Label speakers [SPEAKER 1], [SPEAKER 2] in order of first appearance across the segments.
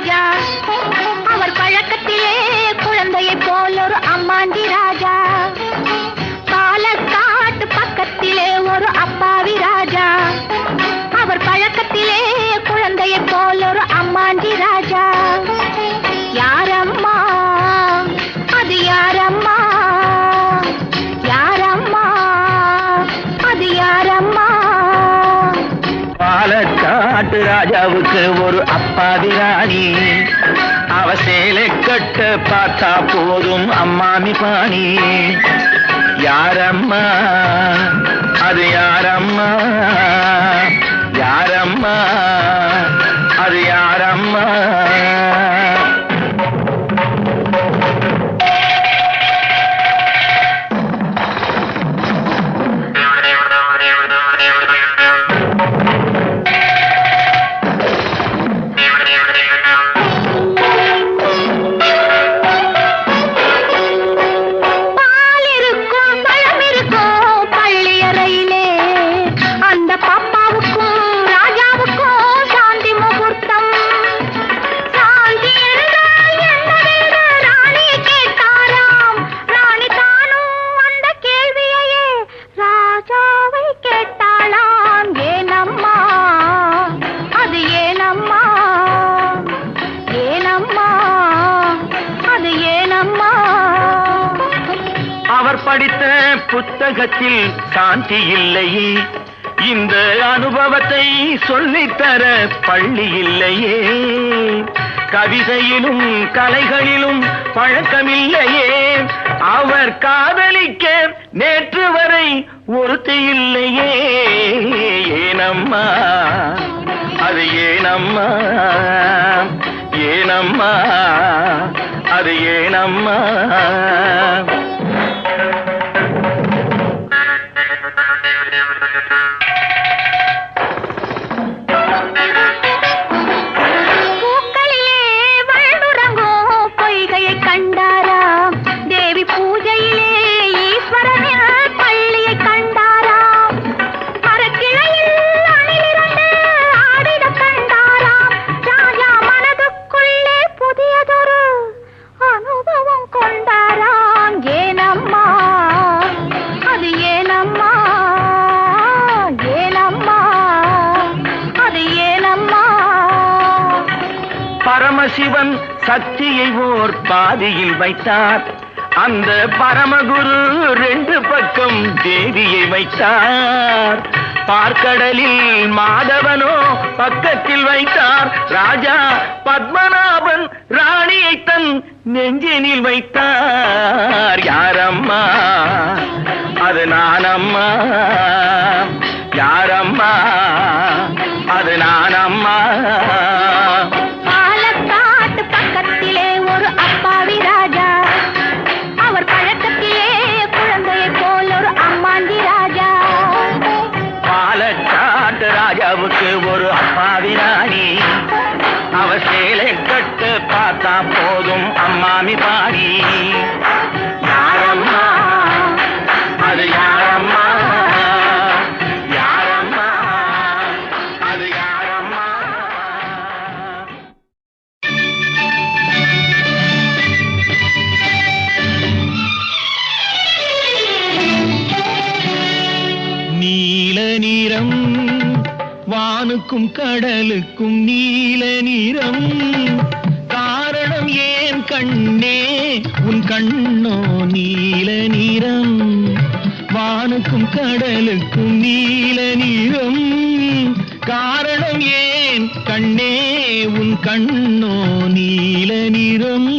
[SPEAKER 1] ராஜா. அவர் பழக்கத்திலே குழந்தையை போல் ஒரு அம்மாண்டி ராஜா. பாலக்காட்டு பக்கத்திலே ஒரு அப்பாவி ராஜா. அவர் பழக்கத்திலே குழந்தையை போல் ஒரு அம்மாண்டி ராஜா. யாரம்மா அது யாரம்மா, யாரம்மா அது யாரம்மா?
[SPEAKER 2] பாலக்காட்டு ராஜாவுக்கு ஒரு அப்பாவி ராணி. அவ சேலை கட்ட பார்த்தா போதும் அம்மாமி பாணி. யாரம்மா அது யாரம்மா, யாரம்மா அது யாரம்மா? படித்த புத்தகத்தில் சாந்தி இல்லையே, இந்த அனுபவத்தை சொல்லித்தர பள்ளி இல்லையே. கவிதையிலும் கலைகளிலும் பழக்கமில்லையே, அவர் காதலிக்க நேற்று வரை ஒருத்தி இல்லையே. ஏனம்மா அது ஏனம்மா, ஏனம்மா அது ஏனம்மா? பரமசிவன் சக்தியை ஓர் பாதியில் வைத்தார், அந்த பரமகுரு ரெண்டு பக்கம் தேவியை வைத்தார். பார்க்கடலில் மாதவனோ பக்கத்தில் வைத்தார், ராஜா பத்மநாபன் ராணியை தன் நெஞ்சினில் வைத்தார். யாரம்மா அது நானம்மா, யாரம்மா அது நானம்மா? ராஜாவுக்கு ஒரு அப்பாவி ராணி, அவ சேலை கட்டு பார்த்தா போதும் அம்மாமி பாடி. யாரம்மா அது யாரம்மா, யாரம்மா அது யாரம்மா? நீல நிறம் வானுக்கும் கடலுக்கும் நீல நிறம், காரணம் ஏன் கண்ணே உன் கண்ணோ நீல நிறம்? வானுக்கும் கடலுக்கும் நீல நிறம், காரணம் ஏன் கண்ணே உன் கண்ணோ நீல நிறம்?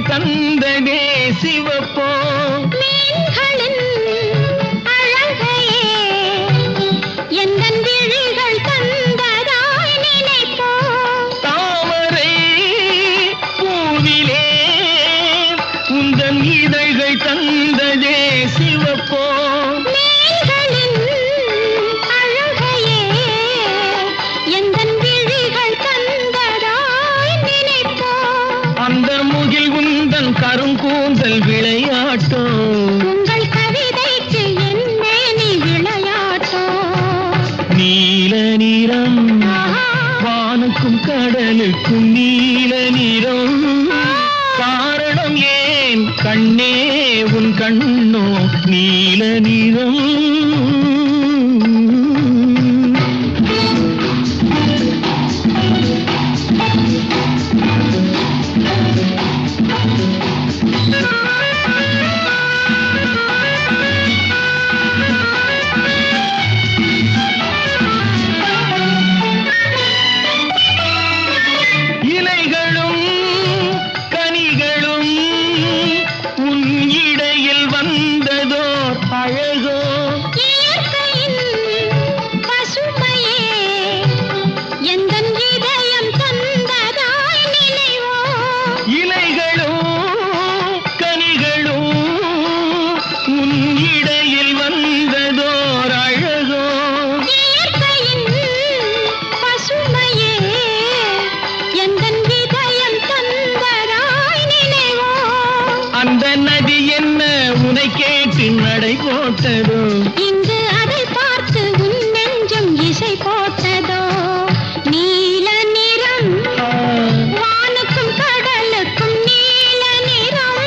[SPEAKER 2] தந்ததே சிவப்போ மீன்களின் அழகையே எந்தன் விழிகள் தந்ததாய் நினைப்போ. தாமரை பூவிலே உந்தன் இதழ்கள் தந்ததே சிவப்போ மீன்களின்
[SPEAKER 3] கருங்கூந்தல் விளையாட்டோ
[SPEAKER 2] உங்கள் கவிதைக்கு என்ன நீ விளையாட்டோ
[SPEAKER 3] நீல நிறம் வானுக்கும் கடலுக்கும் நீல நிறம் காரணம் ஏன் கண்ணே உன் கண்ணோ நீல நிறம் நடை போட்டதோ
[SPEAKER 2] இங்கு அதை பார்த்து உன் நெஞ்சம் இசை போட்டதோ நீல நிறம் வானுக்கும் கடலுக்கும் நீல நிறம்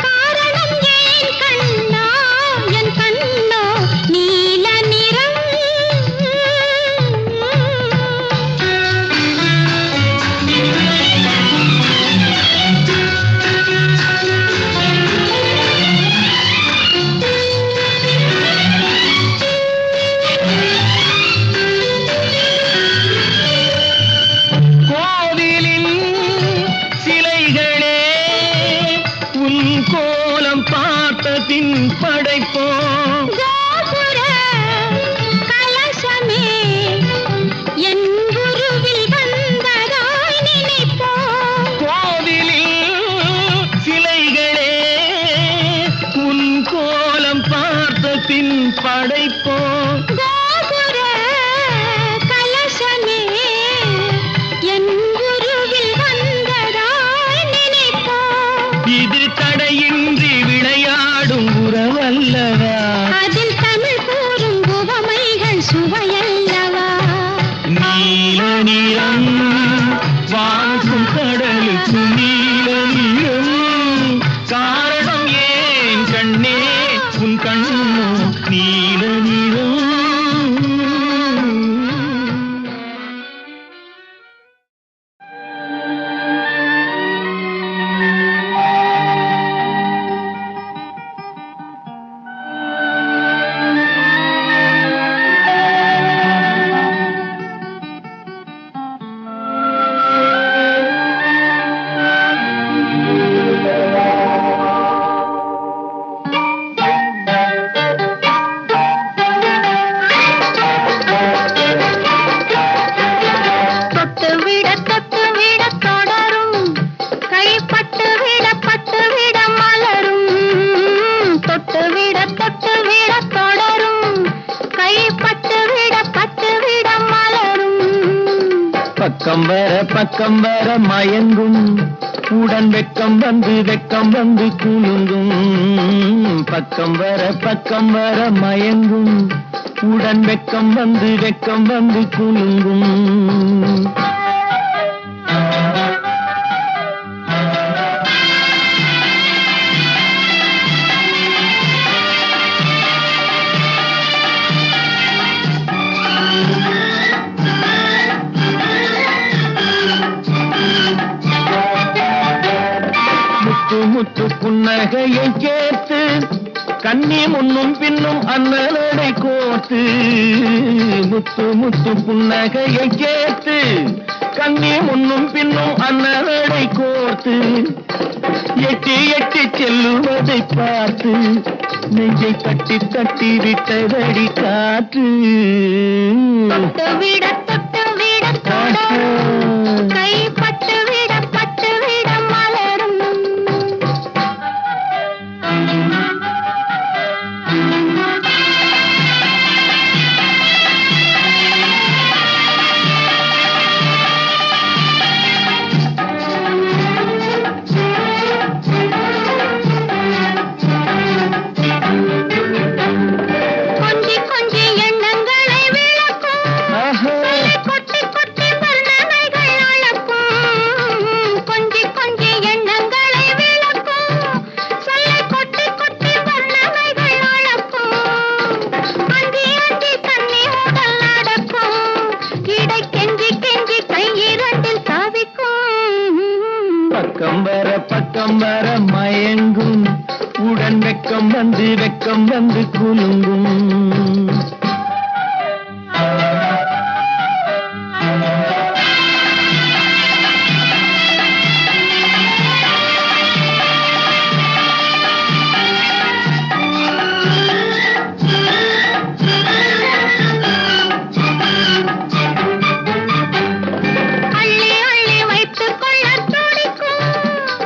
[SPEAKER 2] காரணம் ஏன் கண்ணா என் கண்ணோ நீல நிறம்
[SPEAKER 3] படைப்போம்
[SPEAKER 2] கோபுர கலசமே என் குருவில் வந்ததாய் நினைப்போம்
[SPEAKER 3] கோவிலில் சிலைகளே உன் கோலம் பார்த்த பின் படைப்போம்
[SPEAKER 2] கோபுர கலசமே என் குருவில் வந்ததாய் நினைப்போம்
[SPEAKER 3] இது தடையின்றி விளையாடும் உறவல்லவா
[SPEAKER 2] அதில் தமிழ் கூறும் உவமைகள் சுவையல்லவா
[SPEAKER 3] நீல நிறம் வானுக்கும் கடலுக்கும் நீல நிறம் காரணம் ஏன் கண்ணே உன் கண்ணோ நீல நிறம் பக்கம் வர மயங்கும் உடன் வெக்கம் வந்து குலுங்கும் பக்கம் வர மயங்கும் உடன் வெக்கம் வந்து குலுங்கும் முத்து புன்னகையை கேட்டு கண்ணி முன்னும் பின்னும் அண்ணலடை கோர்த்து முத்து புன்னகையை கேட்டு கண்ணி முன்னும் பின்னும் அண்ணலடை கோர்த்து எட்டி செல்லுவதை பார்த்து நெஞ்சை தட்டி விட்டதடி காற்று
[SPEAKER 2] தொட்டு விட கை பட்டு விட மலரும்
[SPEAKER 3] பக்கம் வர மயங்கும் உடன் வெக்கம் வந்து குலுங்கும்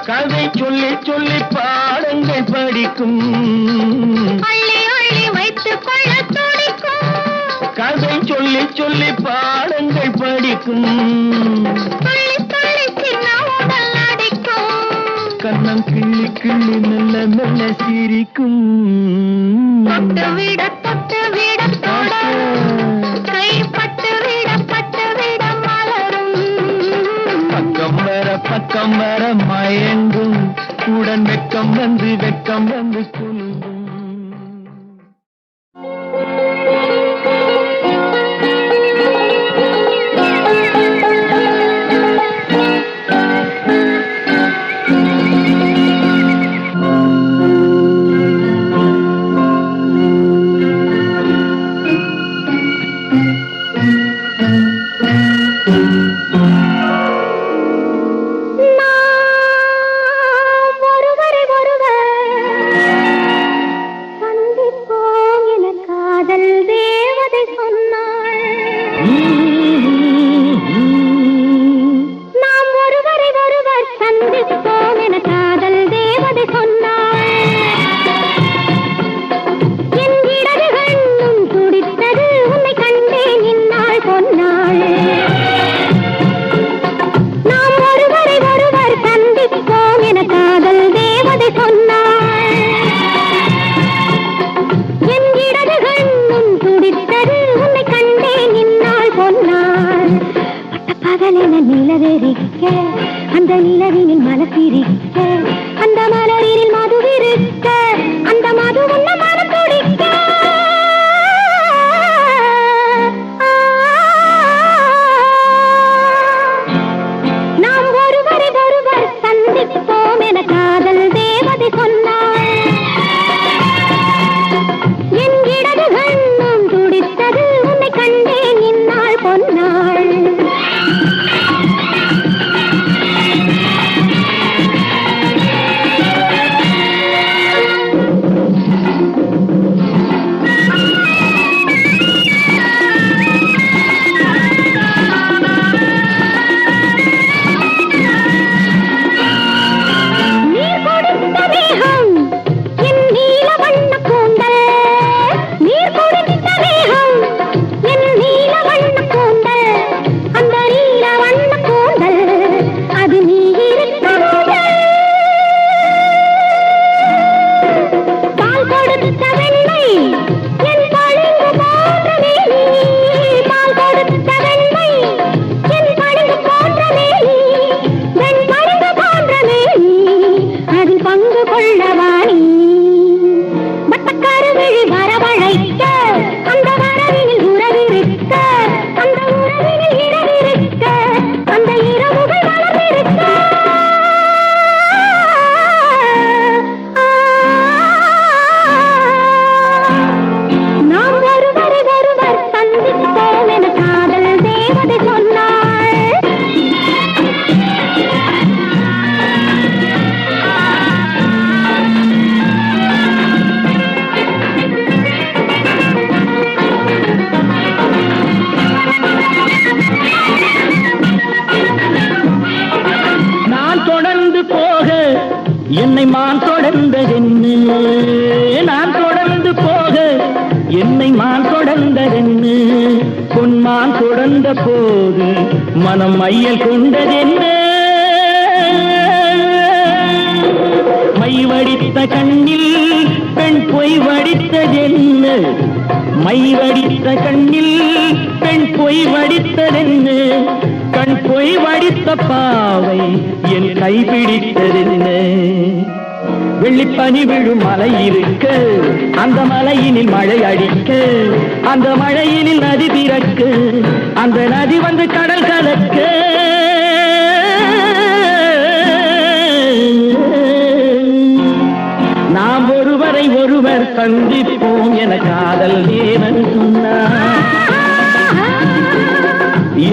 [SPEAKER 3] கதை சொல்லி பாடங்கள் படிக்கும்
[SPEAKER 2] அள்ளி வைத்துக் கொள்ள துடிக்கும்
[SPEAKER 3] கதை சொல்லி பாடங்கள் படிக்கும்
[SPEAKER 2] துள்ளி துள்ளி சின்ன உடல் அடிக்கும்
[SPEAKER 3] கண்ணம் கிள்ளி மெல்ல சிரிக்கும்
[SPEAKER 2] தொட்டு விட தொட கை பட்டு விட மலரும்
[SPEAKER 3] பக்கம் வர மயங்கும் உடன் வெக்கம் வந்து குலுங்கும்
[SPEAKER 1] அந்த நிலவினில் மலசிரிக்க அந்த மலரினில் மதுவிருக்க அந்த மது உள்ள மனம் துடிக்க நாம் ஒருவரை ஒருவர் சந்திப்போம் என காதல் தேவதை சொன்னாள் என் இடது கண்ணும் துடித்தது உன்னை கண்டேன் இந்நாள் பொன்னாள் என்னை மான் தொடர்ந்ததென்னு நான் தொடர்ந்து போக என்னை மான் தொடர்ந்ததென்னு பொன்மான் தொடர்ந்த போது மனம் மையல் கொண்டதென்ன மை வடித்த கண்ணில் பெண் பொய் வடித்ததென்ன மை வடித்த கண்ணில் பெண் பொய் வடித்ததென்ன கண் பொய் வடித்த பாவை என் கைப்பிடித்ததென்ன வெள்ளிப்பனி விழும் மலை இருக்க அந்த மலையினில் மழை அடிக்க அந்த மழையினில் நதி பிறக்க அந்த நதி வந்து கடல் கலக்க
[SPEAKER 3] சந்திப்போம் என காதல் தேவன் சொன்னார்.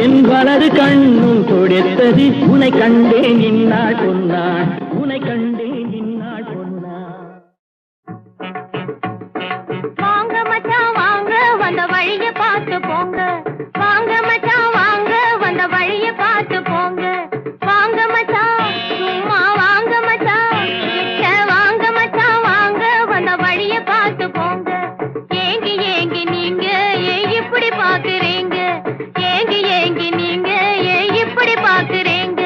[SPEAKER 3] என் வலது கண்ணும் தொடுத்தது உனை கண்டேன் இந்நாள் பொன்னாள், உனை கண்டேன் இந்நாள் பொன்னாள்.
[SPEAKER 2] வாங்க மச்சான் வாங்க வந்த வழிய பார்த்து போங்க, வாங்க மச்சான் வாங்க வந்த வழிய பார்த்து போங்க, வாங்க மச்சான் சும்மா வாங்க மச்சான் கிட்ட வாங்க மச்சான் வாங்க வந்த வழிய பார்த்து போங்க. ஏங்கி ஏங்கி நீங்க ஏன் இப்படி பாக்குறீங்க, ஏங்கி ஏங்கி நீங்க ஏன் இப்படி பாக்குறீங்க,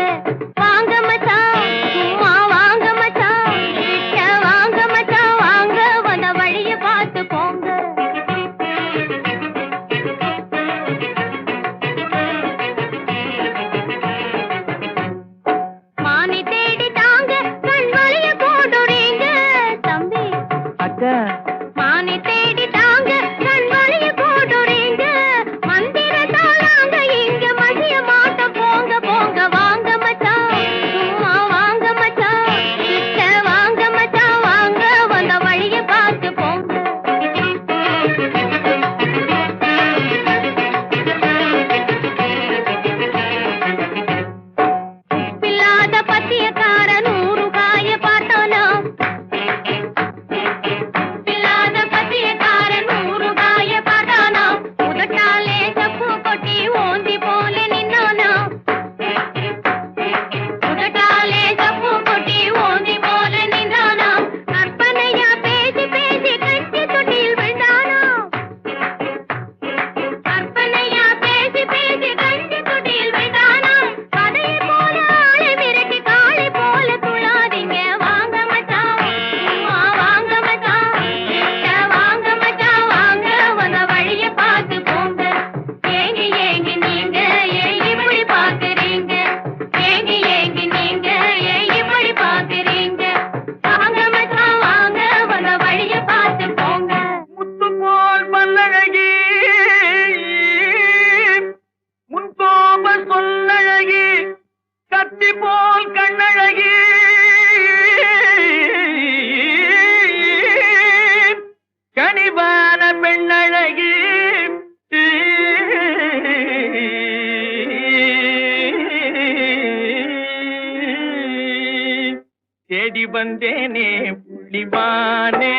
[SPEAKER 2] வாங்க மச்சான் சும்மா வாங்க மச்சான் கிட்ட வாங்க மச்சான் வாங்க வந்த வழிய பார்த்து போங்க. மானை தேடி தாங்க கண் வலிய போடுறீங்க தம்பி,
[SPEAKER 3] அக்கா
[SPEAKER 2] மானை தேடி தாங்க கண் வலிய போடுறீங்க, மந்திரத்தால் நாங்க இங்க மதிய மாட்டோம் போங்க போங்க, வாங்க மச்சான் சும்மா வாங்க மச்சான் கிட்ட வாங்க மச்சான் வாங்க வந்த வழிய பார்த்து போங்க. பில்லாத பத்தியக்கார 100 காய பார்த்தானா, பில்லாத பத்தியக்கார 100 காய பார்த்தானா, உதட்டாலே சப்பு கொட்டி ஓந்தி போல நின்னானா, உதட்டாலே சப்பு கொட்டி ஓந்தி போல நின்றானா, கற்பனையா பேசி பேசி கஞ்சி தொட்டில் விழுந்தானா, கற்பனையா பேசி பேசி கஞ்சி தொட்டில் விழுந்தானா, கதையை போல ஆளை மிரட்டி காளை போல துள்ளாதீங்க, வாங்க மச்சான் சும்மா வாங்க மச்சான் கிட்ட வாங்க மச்சான் வாங்க வந்த வழிய பார்த்து போங்க. ஏங்கி ஏங்கி நீங்க ஏன் இப்படி பாக்குறீங்க, ஏங்கி ஏங்கி நீங்க ஏன் இப்படி பாக்குறீங்க, வாங்க மச்சான் வாங்க வந்த வழிய பார்த்து போங்க.
[SPEAKER 3] முத்து போல் பல்லழகி முன்கோப சொல்லழகி, கத்தி போல் கண்ணழகி, கனிவான பெண்ணழகி, தேடி வந்தேனே புள்ளிமானே,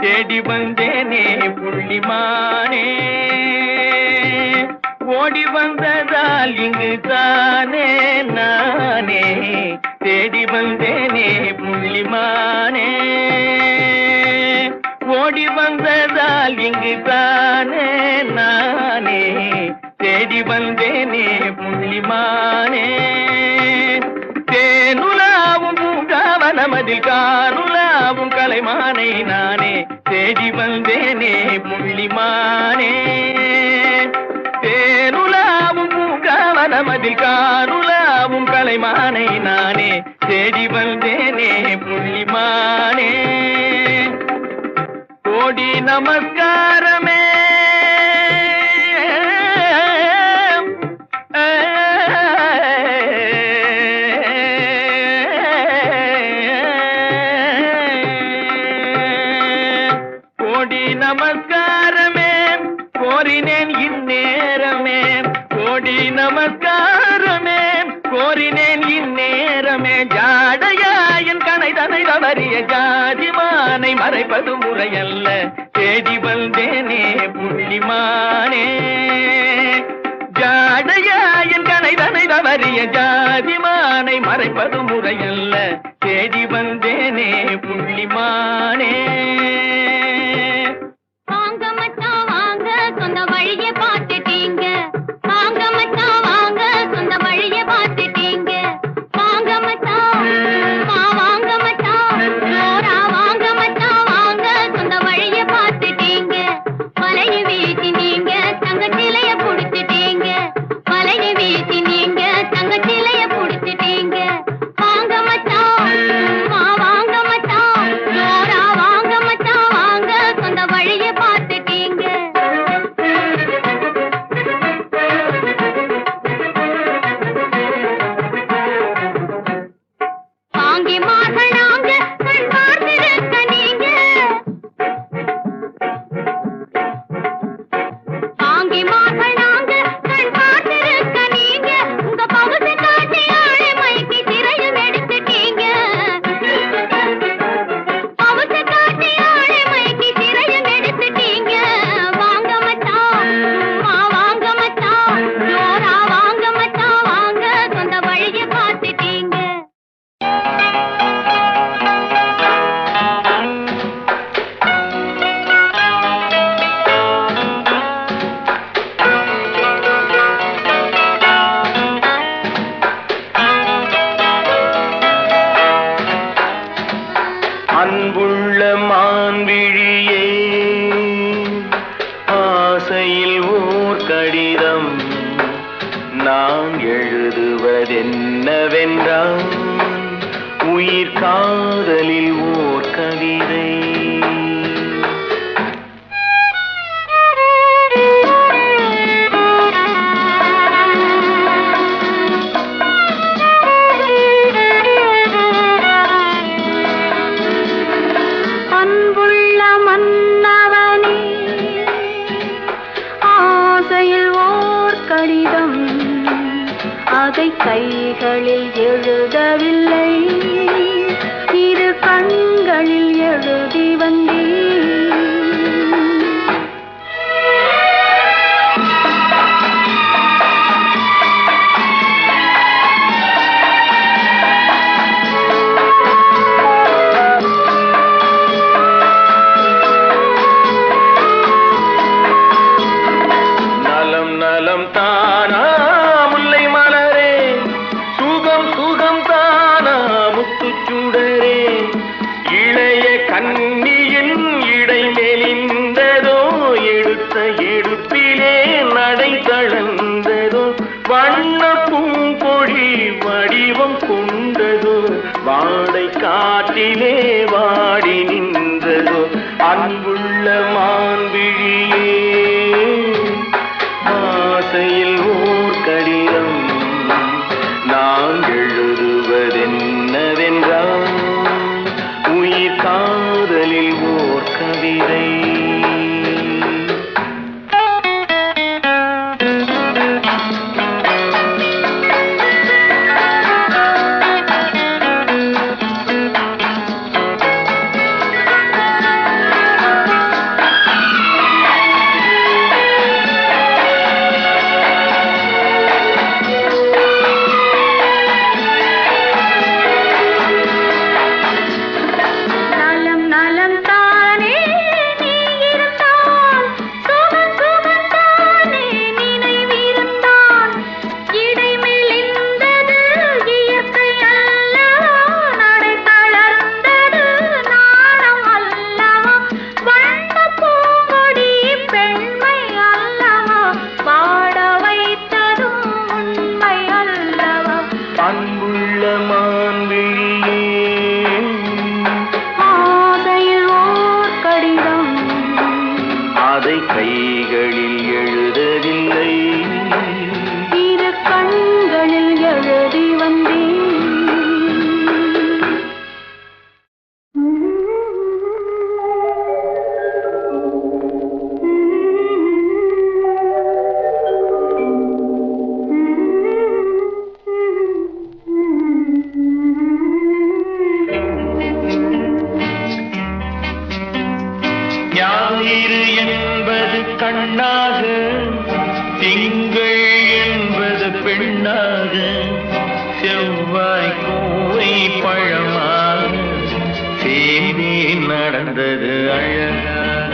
[SPEAKER 3] தேடி வந்தேனே புள்ளிமானே, ஓடி வந்ததால் இங்கு தானே நானே, தேடி வந்தேனே புள்ளிமானே, ஓடி வந்ததால் இங்கு தானே நானே, தேடி வந்தேனே புள்ளிமானே. தேனுலாவும் பூங்காவனமதில் கானுலாவும் கலைமானை நானே, தேடி வந்தேனே புள்ளிமானே. தேனுலாவும் பூங்காவனமதில் கானுலாவும் கலைமானை நானே, தேடி வந்தேனே புள்ளிமானே. கோடி நமஸ்காரமே கோடி நமஸ்காரமே கோரினேன் இந்நேரமே, கோடி நமஸ்காரமே கோரினேன் இந்நேரமே, ஜாடையாயன் கனை தனை தவறிய ஜாதிமானை மறைப்பது முறையல்ல, தேடி வந்தேனே புள்ளிமானே. ஜாடையாயன் கனை தனை தவறிய ஜாதிமானை மறைப்பது முறையல்ல, தேடி வந்தேனே புள்ளிமானே.
[SPEAKER 2] வாங்க மச்சான் வாங்க சொந்த வழிய பார்த்துட்டீங்க, வாங்க மச்சான் வாங்க சொந்த வழிய பார்த்துட்டீங்க, வாங்க மச்சான் வாங்க மச்சான் ஜோரா வாங்க மச்சான் வாங்க சொந்த வழிய பார்த்துட்டீங்க, வலைய வீசி நீங்க தங்க சிலைய புடிச்சிட்டீங்க, வலைய வீசி நீங்க தங்க சிலைய புடிச்சிட்டீங்க, வாங்க மச்சான் வாங்க மச்சான் ஜோரா வாங்க மச்சான்
[SPEAKER 4] என்னவென்றால் உயிர் காதலில் ஓர் கவிதை.
[SPEAKER 2] அன்புள்ள மன்னவனே, ஆசையில் ஓர் கடிதம், அதை கைகளில் எழுதவில்லை, இரு கண்களில் எழுதி வந்தேன்.
[SPEAKER 4] நலம் நலம் தானா முல்லை மலரே, சுகம் சுகம் தானா முத்துச்சுடரே, இளைய கண்ணியின் இடை மெலிந்ததோ, எடுத்த எடுப்பிலே நடை தளர்ந்ததோ, வண்ண பூங்கொடி வடிவம் கொண்டதோ, வாடை காட்டிலே வாடி நின்றதோ, அன்புள்ள மான்விழியே, ஆசையில் ஓர் கடிதம், நான் எழுதுவதென்னவென்றால் உயிர் காதலில் ஓர் கவிதை.
[SPEAKER 2] நலம் நலம் தானே நீ இருந்தால், சுகம் சுகம் தானே நினைவிருந்தால், இடை மெலிந்தது இயற்கை அல்லவா, நடை தளர்ந்தது நாணம் அல்லவா, வண்ண பூங்கொடி பெண்மை அல்லவா, பாட வைத்ததும் உண்மை அல்லவா.
[SPEAKER 4] அன்புள்ள மான்விழியே,
[SPEAKER 2] ஆசையில் ஓர் கடிதம்,
[SPEAKER 4] அதை கைகளில் எழுதவில்லை,
[SPEAKER 2] இரு கண்களில் எழுதி வந்தேன்.
[SPEAKER 4] ஞாயிறு என்பது கண்ணாக, திங்கள் என்பது பெண்ணாக, செவ்வாய் கோவை பழமாக, சேர்ந்தே நடந்தது அழகாக.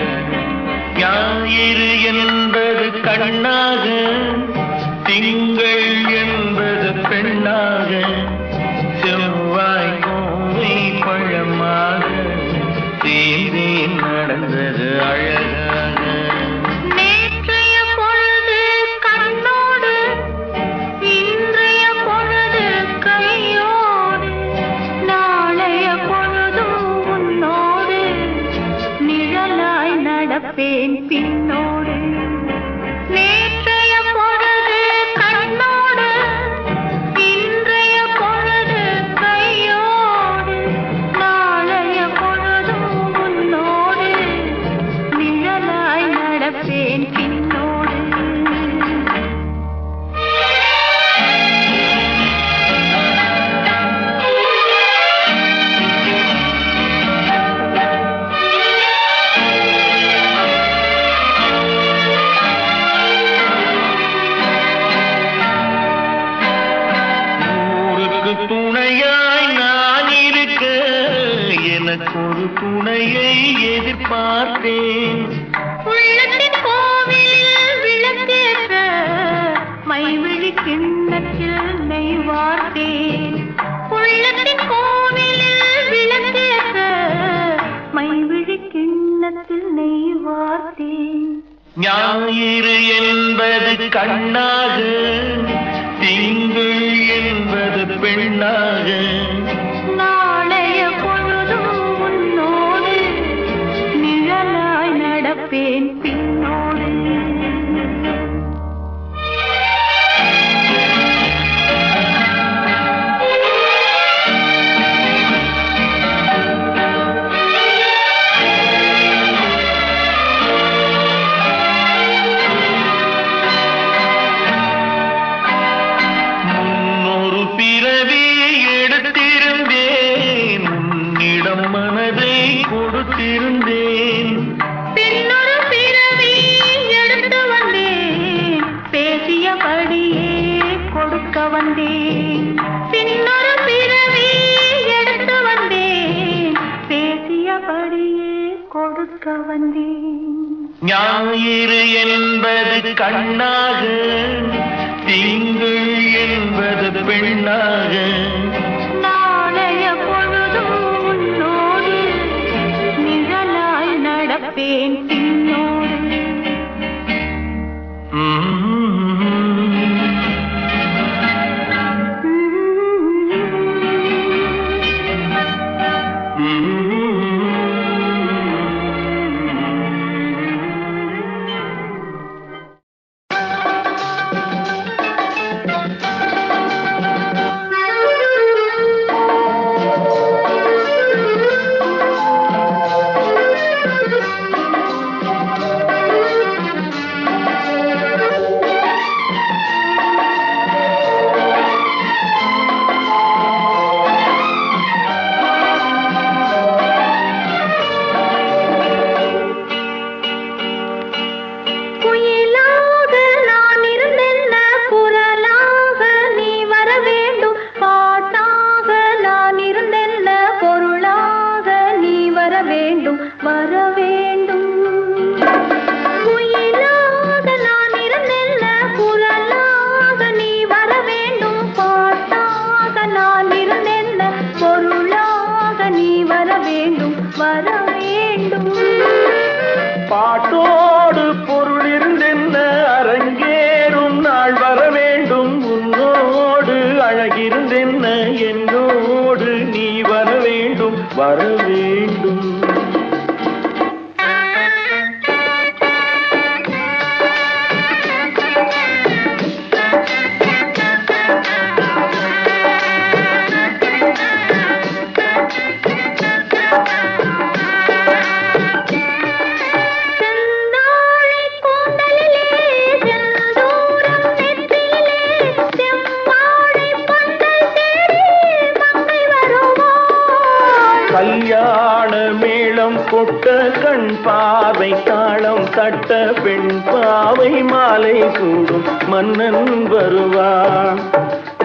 [SPEAKER 4] ஞாயிறு என்பது கண்ணாக, திங்கள் என்பது பெண்ணாக, செவ்வாய் கோவை பழமாக, சேர்ந்தே நடந்தது அழகாக.
[SPEAKER 2] நேற்றைய பொழுது கண்ணோடு, இன்றைய பொழுது கையோடு, நாளைய பொழுதும் உன்னோடு, நிழலாய் நடப்பேன் பின்னோடு. நேற்றைய பொழுது கண்ணோடு, இன்றைய பொழுது கையோடு, நாளைய பொழுதும் உன்னோடு, நிழலாய் நடப்பேன் பின்னோடு.
[SPEAKER 4] ஊருக்கு துணையாய் நான் இருக்க, எனக்கு ஒரு துணையை எதிர்பார்த்தேன்.
[SPEAKER 2] உள்ளத்தின் கோவிலில் விளக்கேற்ற, மைவிழி கிண்ணத்தில் நெய் வார்த்தேன். உள்ளத்தின் கோவிலில் விளக்கேற்ற, மைவிழி கிண்ணத்தில் நெய் வார்த்தேன்.
[SPEAKER 4] ஞாயிறு என்பது கண்ணாக, திங்கள் என்பது பெண்ணாக
[SPEAKER 1] நாளைய பொழுதும் உன்னோடு நிழலாய் நடப்பேன் பின்னோடு.
[SPEAKER 4] முன்னொரு பிறவி எடுத்திருந்தேன் உன்னிடம் மனதை கொடுத்திருந்தேன்
[SPEAKER 1] பின்னொரு பிறவி எடுத்து வந்தேன் பேசியபடியே கொடுக்க வந்தேன். பின்னொரு பிறவி எடுத்து வந்தேன் பேசியபடியே கொடுக்க வந்தேன்.
[SPEAKER 4] ஞாயிறு என்பது கண்ணாக திங்கள் என்பது பெண்ணாக
[SPEAKER 1] நாளைய பொழுதும் உன்னோடு நிழலாய் நடப்பேன் பின்னோடு. குயிலாக நான் இருந்தென்ன குரலாக நீ வர வேண்டும். பாட்டாக நான் இருந்தென்ன பொருளாக நீ வர வேண்டும். வர வேண்டும். குயிலாக நான் இருந்தென்ன குரலாக நீ வர வேண்டும். பாட்டாக நான் இருந்தென்ன பொருளாக நீ வர வேண்டும். வர வேண்டும்.
[SPEAKER 3] பாட்டோடு பொருள் இருந்தென்ன அரங்கேறும் நாள் வர வேண்டும். உன்னோடு அழகிருந்தென்ன என்னோடு நீ வர வேண்டும். வர வேண்டும்.
[SPEAKER 1] செந்தாழை கூந்தலிலே செந்தூரம் நெற்றியிலே செம்மாழை பந்தல் தேடி மங்கை வருவாள்.
[SPEAKER 3] கல்யாண மேளம் கொட்ட கண் பாவை தாளம் தட்ட பெண் பாவை மாலை சூடும் மன்னன் வருவான்.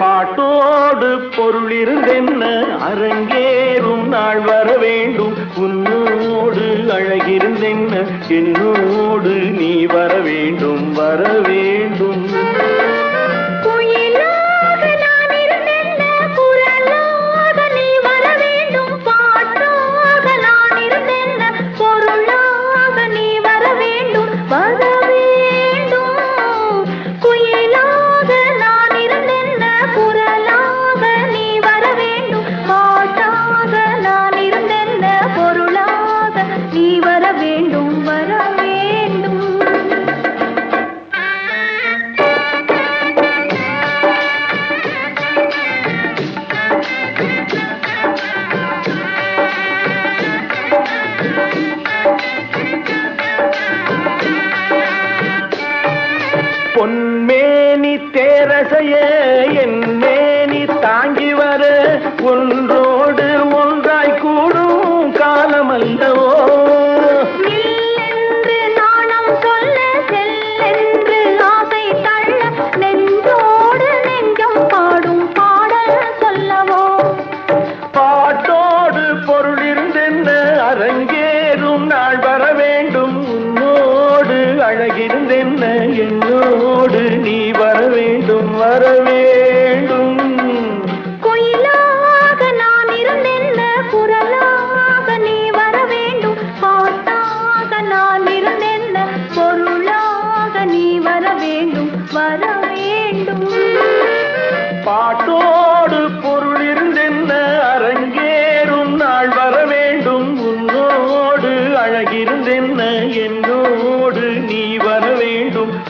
[SPEAKER 3] பாட்டோடு பொருள் இருந்தென்ன அரங்கேறும் நாள் வர வேண்டும். உன்னோடு அழகிருந்தென்ன என்னோடு நீ வர வேண்டும். வர வேண்டும்.
[SPEAKER 1] குயிலாக நான் இருந்தென்ன குரலாக நீ வர வேண்டும். பாட்டாக நான் இருந்தென்ன பொருளாக நீ வர வேண்டும். வர வேண்டும். குயிலாக நான் இருந்தென்ன குரலாக நீ வர வேண்டும். பாட்டாக நான் இருந்தென்ன பொருளாக நீ வர வேண்டும். வர வேண்டும்.
[SPEAKER 3] பொன்மேனி தேரசைய என் மேனி தாங்கி வர ஒன்றோடு ஒன்றாய் கூடும் காலமல்லவோ.
[SPEAKER 1] நில்லென்று நாணம் சொல்ல செல்லென்று ஆசை தள்ள நெஞ்சோடு நெஞ்சம் பாடும் பாடல் சொல்லவோ.
[SPEAKER 3] பாட்டோடு பொருள் இருந்தென்ன அரங்கேறும் நாள் வர வேண்டும். உன்னோடு அழகிருந்தென்ன என்னோடு நீ வர வேண்டும். வர வேண்டும்.
[SPEAKER 1] குயிலாக நான் இருந்த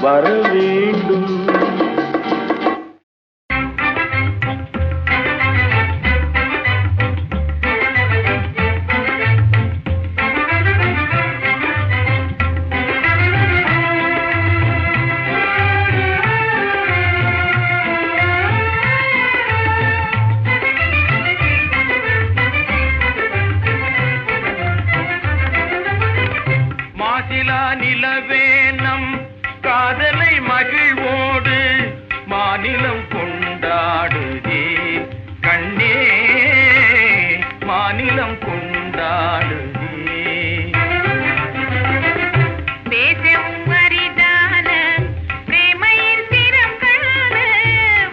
[SPEAKER 3] வர வேண்டும்.
[SPEAKER 4] மாசிலா நிலவே நம் காதலை மகிழ்வோடு மாநிலம் கொண்டாடுதே கண்ணே, மாநிலம் கொண்டாடுதே.
[SPEAKER 2] பேசவும் அரிதான பிரேமையின் திறம் காண,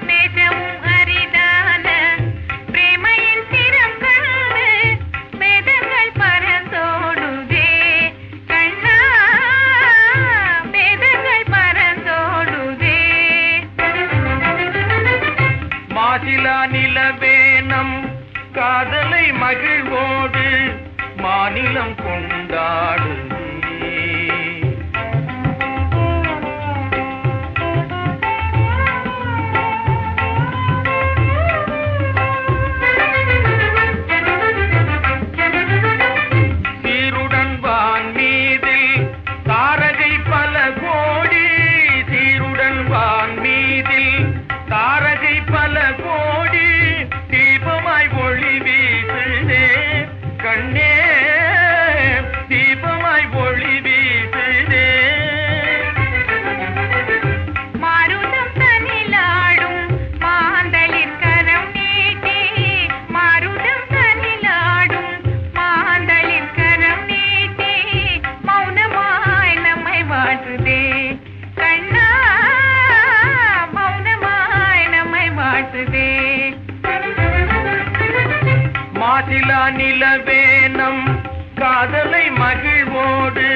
[SPEAKER 2] பேசவும் அரிதான பிரேமையின் திறம் காண, வேதங்கள் பறந்தோடுதே கண்ணா, வேதங்கள் பறந்தோடுதே.
[SPEAKER 4] மாசிலா நிலவே நம் காதலை மகிழ்வோடு மாநிலம் கொண்டாடுதே. சீருடன் வான் மீதில் தாரகை பல கோடி, சீருடன் வான் மீதில் தாரகை பல கோடி, தீபமாய் ஒளி வீசுதே கண்ணே, தீபமாய் ஒளி வீசுதே.
[SPEAKER 2] மாருதம் தனிலாடும் மாந்தளிர் கரம் நீட்டி, மாருதம் தனிலாடும் மாந்தளிர் கரம் நீட்டி, மௌனமாய் நம்மை வாழ்த்துதே கண்ணா, மௌனமாய் நம்மை வாழ்த்துதே.
[SPEAKER 4] மாசிலா நிலவே நம் காதலை மகிழ்வோடு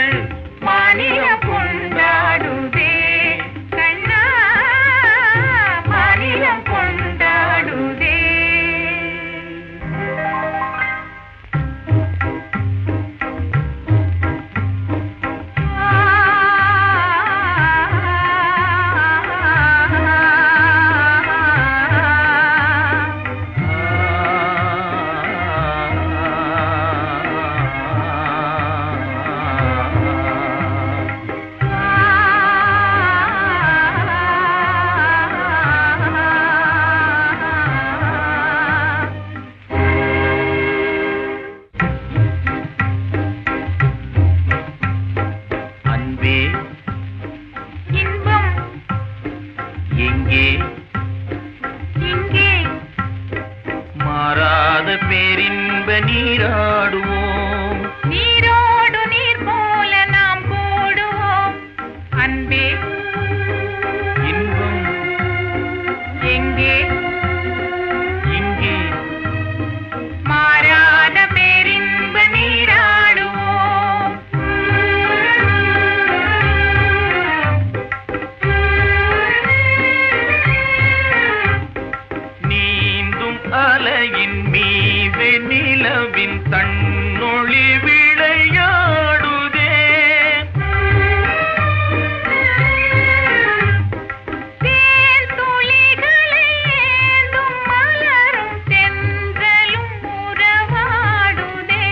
[SPEAKER 2] மாநிலம் கொண்டாடுதே கண்ணா, மாநிலம் கொண்டாடுதே.
[SPEAKER 4] அன்பே
[SPEAKER 2] இன்பம்
[SPEAKER 4] எங்கே
[SPEAKER 2] இங்கே
[SPEAKER 4] மாறாத பேரின்ப நீராடுவோம்.
[SPEAKER 2] நீரோடு நீர் போல நாம் கூடுவோம். அன்பே
[SPEAKER 4] இன்பம்
[SPEAKER 2] எங்கே
[SPEAKER 4] இங்கே
[SPEAKER 2] மாறாத பேரின்ப நீராடுவோம்.
[SPEAKER 4] நீந்தும் அலையின் மீது நிலவின் தன்னொளி விளையாடுதே.
[SPEAKER 2] தேன் துளிகளை ஏந்தும் மலரும் தென்றலும் உறவாடுதே.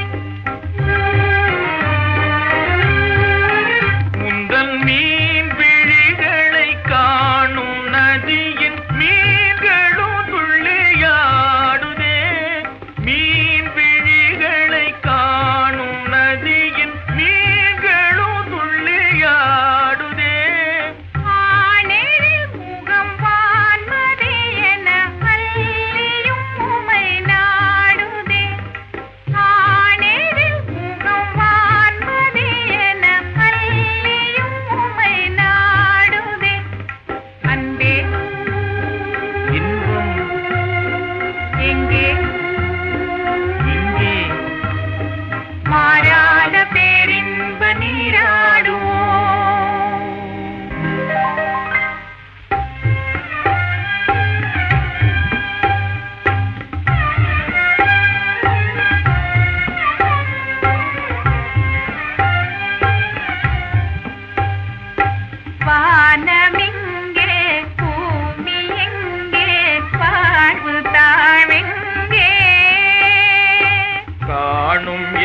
[SPEAKER 4] உந்தன் மீன் விழிகளை காணும் நதியின் மீன்களும் துள்ளியாடுதே. மீன் விழிகளை காணும்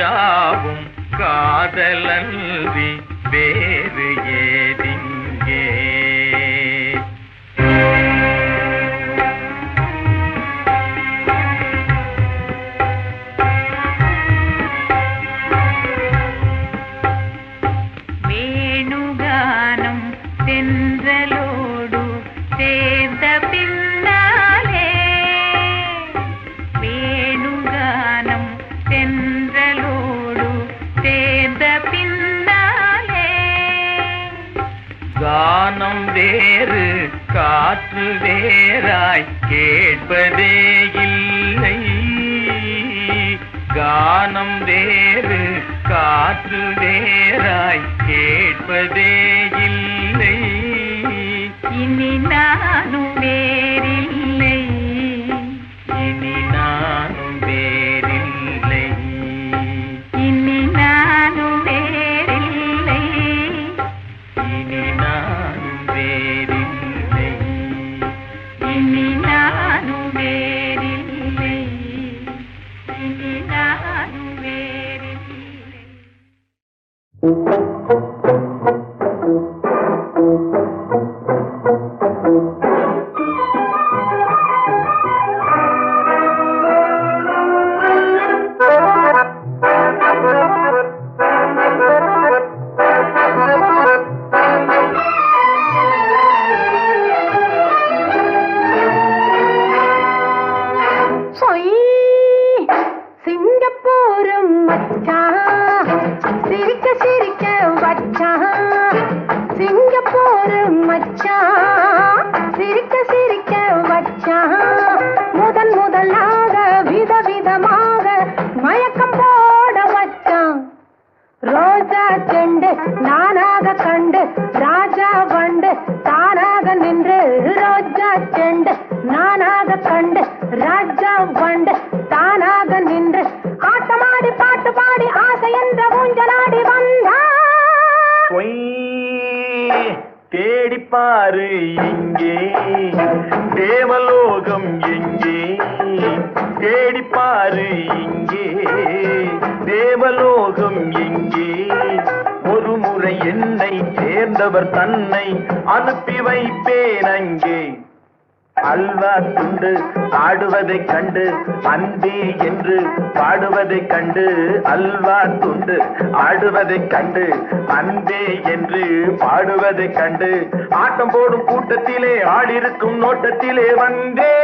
[SPEAKER 4] யாவும் காதலன்றி வேறு ஏதிங்கே.
[SPEAKER 1] வேணுகானம் தென்றலோடு சேர்ந்த பின்னாலே, வேணுகானம் தென்றலோடு சேர்ந்த பின்னாலே,
[SPEAKER 4] கானம் வேறு காற்று வேறாய் கேட்பதே இல்லை. கானம் வேறு காற்று வேறாய் கேட்பதே இல்லை.
[SPEAKER 1] இனி நானும் வேறில்லை,
[SPEAKER 4] இனி நானும் வேறில்லை.
[SPEAKER 1] இனி நானும் வேறில்லை,
[SPEAKER 4] இனி நானும் வேறில்லை.
[SPEAKER 1] இனி நானும் வேறில்லை, இனி நானும் வேறில்லை.
[SPEAKER 2] சிங்கப்பூர் மச்சான் சிரிக்க சிரிக்க வச்சான், சிங்கப்பூர் மச்சான் சிரிக்க சிரிக்க வச்சான், முதன் முதலாக விதவிதமாக மயக்கம் போட வச்சான். ரோஜா செண்டு நானாக கண்டு ராஜா வண்டு தானாக நின்று, ரோஜா செண்டு நானாக கண்டு ராஜா வண்டு தானாக நின்று, ஆட்டமாடி பாட்டு பாடி ஆசை என்ற ஊஞ்சலாடி வந்தான்.
[SPEAKER 3] தேடிப்பாரு இங்கே தேவலோகம் எங்கே, தேடிப்பாரு இங்கே தேவலோகம் எங்கே, ஒரு முறை என்னை சேர்ந்தவர் தன்னை அனுப்பி வைப்பேன் அங்கே. அல்வா துண்டு ஆடுவதைக் கண்டு அன்பே என்று பாடுவதைக் கண்டு, அல்வா துண்டு ஆடுவதைக் கண்டு அன்பே என்று பாடுவதைக் கண்டு, ஆட்டம் போடும் கூட்டத்திலே ஆடிருக்கும் நோட்டத்திலே வந்தே.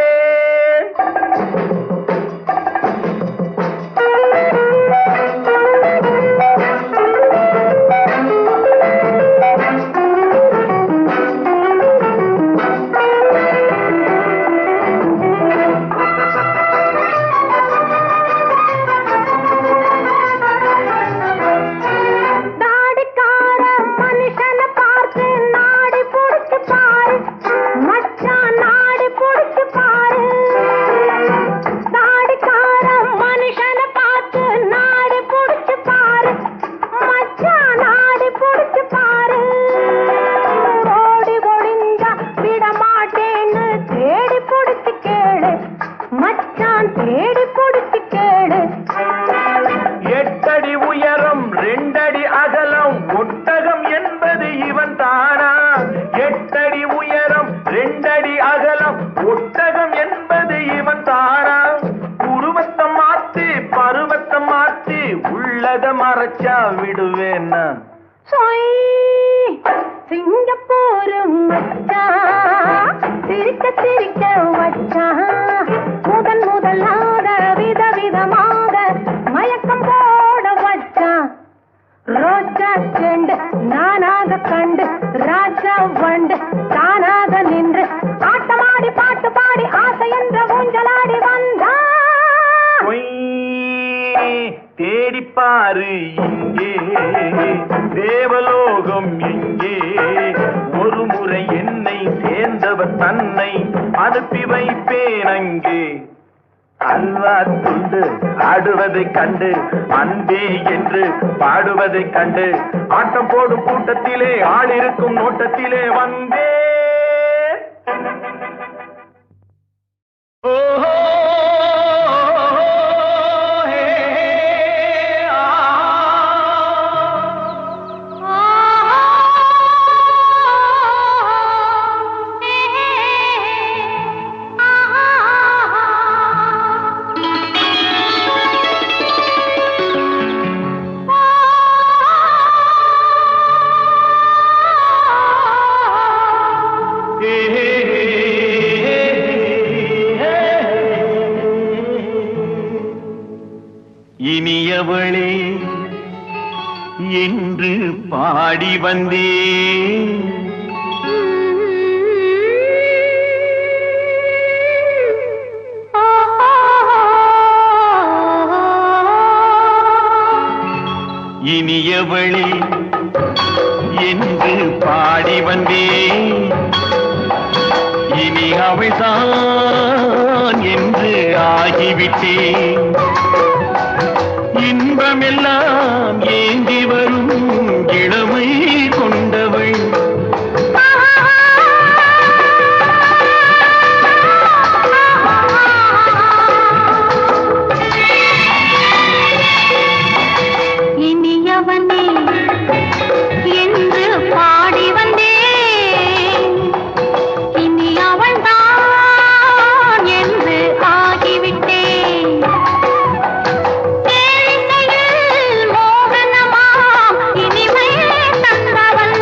[SPEAKER 3] மறைச்சா விடுவேன்னா
[SPEAKER 2] சிங்கப்பூர் மச்சான் சிரிக்க சிரிக்க வச்சான், முதன் முதலாக விதவிதமாக மயக்கம் போட வச்சான். ரோஜா செண்டு நானாக கண்டு ராஜா வண்டு தானாக நின்று, ஆட்டமாடி பாட்டு பாடி ஆசை என்ற ஊஞ்சலாடி வந்தான்.
[SPEAKER 3] தேடிப்பாரு இங்கே தேவலோகம் எங்கே, ஒரு முறை என்னை சேர்ந்தவர் தன்னை அனுப்பி வைப்பேன் அங்கே. அல்வா துண்டு ஆடுவதைக் கண்டு அன்பே என்று பாடுவதைக் கண்டு, ஆட்டம் போடும் கூட்டத்திலே ஆளிருக்கும் நோட்டத்திலே வந்தே. ஓஹோ ஹே ஆ
[SPEAKER 5] இனியவளே என்று பாடி வந்தேன். இனியவளே என்று பாடி வந்தேன். இனி அவள்தான் என்று ஆகிவிட்டேன். இன்பமெல்லாம் ஏந்தி வரும் இளமை கொண்டவள்.
[SPEAKER 2] இனியவனே என்று பாடி வந்தேன். இனி அவள்தான் என்று ஆகிவிட்டேன். கேளிக்கையில் மோகனமாம் இனிமை தந்தவன்.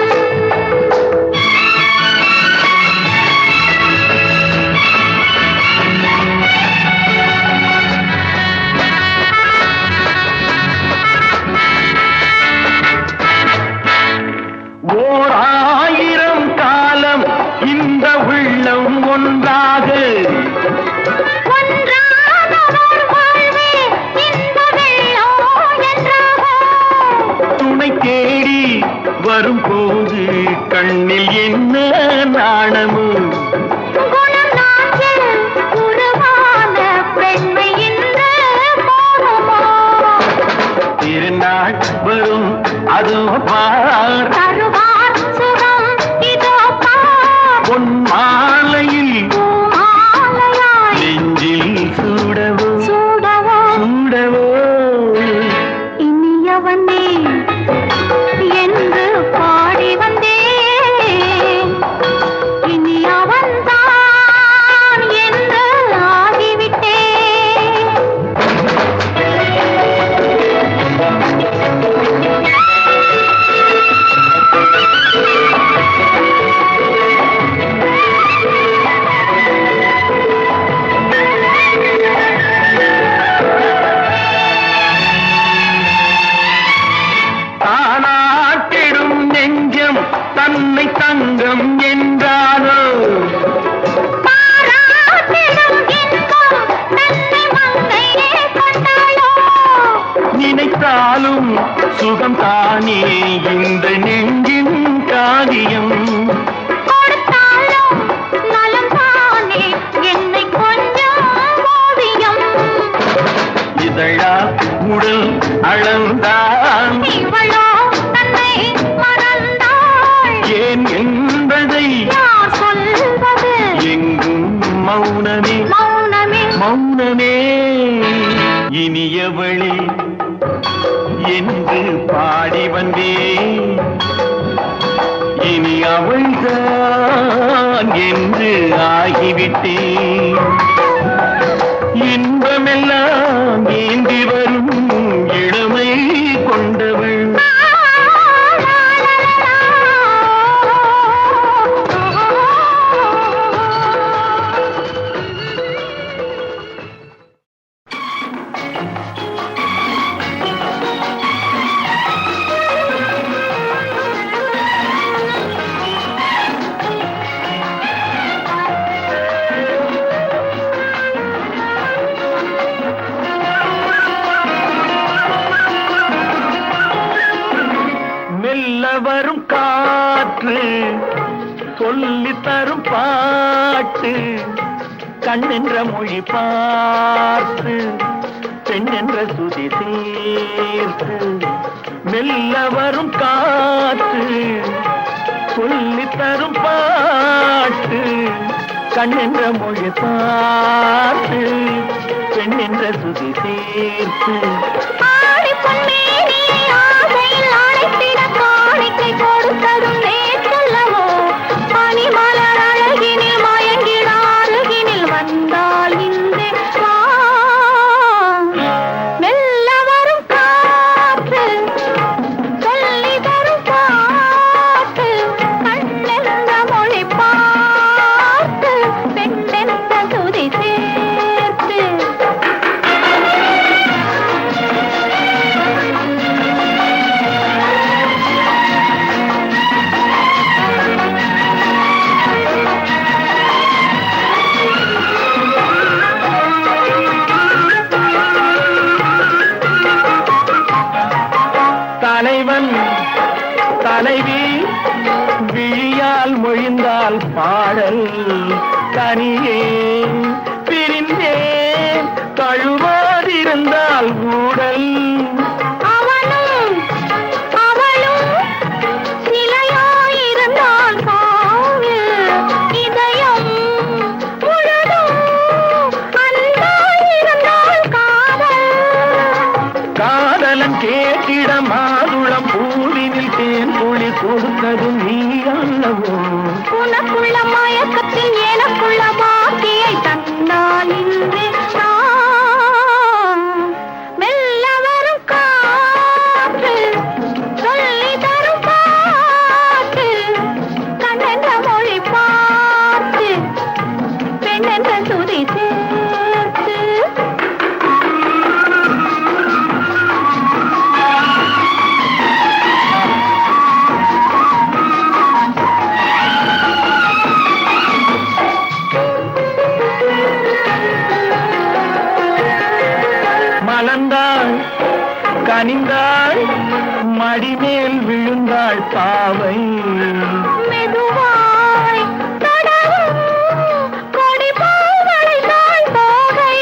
[SPEAKER 5] ஓர் ஆயிரம் காலம் இந்த உள்ளம் ஒன்றாக
[SPEAKER 2] ஒன்றானவர் வாழ்வே இன்ப வெள்ளம் என்றாகும்.
[SPEAKER 5] துணை தேடி வரும்போது கண்ணில் என்ன நாணமோ.
[SPEAKER 2] குணம் நாட்டில் உருவான பெண்மை இன்று போகுமோ.
[SPEAKER 5] திருநாள் வரும் அதோ பார்.
[SPEAKER 2] தருவார் சுகம் இதோ பார்.
[SPEAKER 5] பொன் மாலையில்
[SPEAKER 2] பூமாலையாய்
[SPEAKER 5] நெஞ்சில் சூடவோ
[SPEAKER 2] சூடவோ.
[SPEAKER 5] சூடவோ.
[SPEAKER 2] இனியவனே என்று பாடி வந்தேன். இனி அவன்தான் என்று ஆகிவிட்டேன்.
[SPEAKER 5] தானாட்டிடும் நெஞ்சம் தன்னை தங்கம் என்றானோ.
[SPEAKER 2] பாராட்டிடும் இன்பம் தன்னை மங்கையே கொண்டாளோ.
[SPEAKER 5] நினைத்தாலும் சுகம் தானே இந்த நெஞ்சின் காரியம்.
[SPEAKER 2] கொடுத்தாலும் நலம் தானே என்னை கொஞ்சம் ஓவியம்.
[SPEAKER 5] இதழா உடல் அளந்தான்
[SPEAKER 2] இவளோ தன்னை மறந்தாள்.
[SPEAKER 5] ஏன் என்பதை
[SPEAKER 2] யார் சொல்வது
[SPEAKER 5] எங்கும் மௌனமே
[SPEAKER 2] மௌனமே.
[SPEAKER 5] மௌனமே. இனியவளே என்று பாடி வந்தேன். இனி அவள்தான் என்று ஆகிவிட்டேன். இன்பமெல்லாம் ஏந்தி வரும் இளமை கொண்டவள். மெல்ல வரும் காற்று சொல்லித் தரும் பாட்டு. கண்ணென்ற மொழி பார்த்து பெண்ணென்ற சுதி சேர்த்து. மெல்ல வரும் காற்று சொல்லித் தரும் பாட்டு. கண்ணென்ற மொழி பார்த்து பெண்ணென்ற சுதி சேர்த்து.
[SPEAKER 2] ஆடி பொன்னேனி ஆசையில் அழைத்திட காணிக்கை கொடுத்ததும் நேற்றல்லவோ. பனிமலர் அழகினில் மயங்கிட அருகினில் வந்தால் இன்றே வா. மெல்ல வரும் காற்று சொல்லி தரும் பாட்டு. கண்ணென்ற மொழி பார்த்து பெண்ணென்ற சுதி சேர்த்து.
[SPEAKER 5] இருந்தால் பாடல் தனியே பிரிந்தேன் தழுவாதிருந்தால் ஊடல்
[SPEAKER 2] அவனும் அவளும் சிலையாயிருந்தால் காவில் இதயம் முழுதும் அன்பாயிருந்தால் காதல்
[SPEAKER 5] காதலன் கேட்டிட மாதுளம் பூவினில் தேன் துளி கொடுத்ததும் நீ அல்லவோ
[SPEAKER 2] உனக்குள்ள மயக்கத்தில் எனக்குள்ள பாக்கியை தந்தால் இன்று மெல்ல வரும் காற்று சொல்லி தரும் பாட்டு கண்ணென்ற மொழி பார்த்து பெண்ணென்ற சுதி சேர்த்து
[SPEAKER 5] மலர்ந்தாள் கனிந்தாள் மடிமேல் விழுந்தாள் பாவை
[SPEAKER 2] மெதுவாய் தடவும் கொடி போவளைந்தாள் தோகை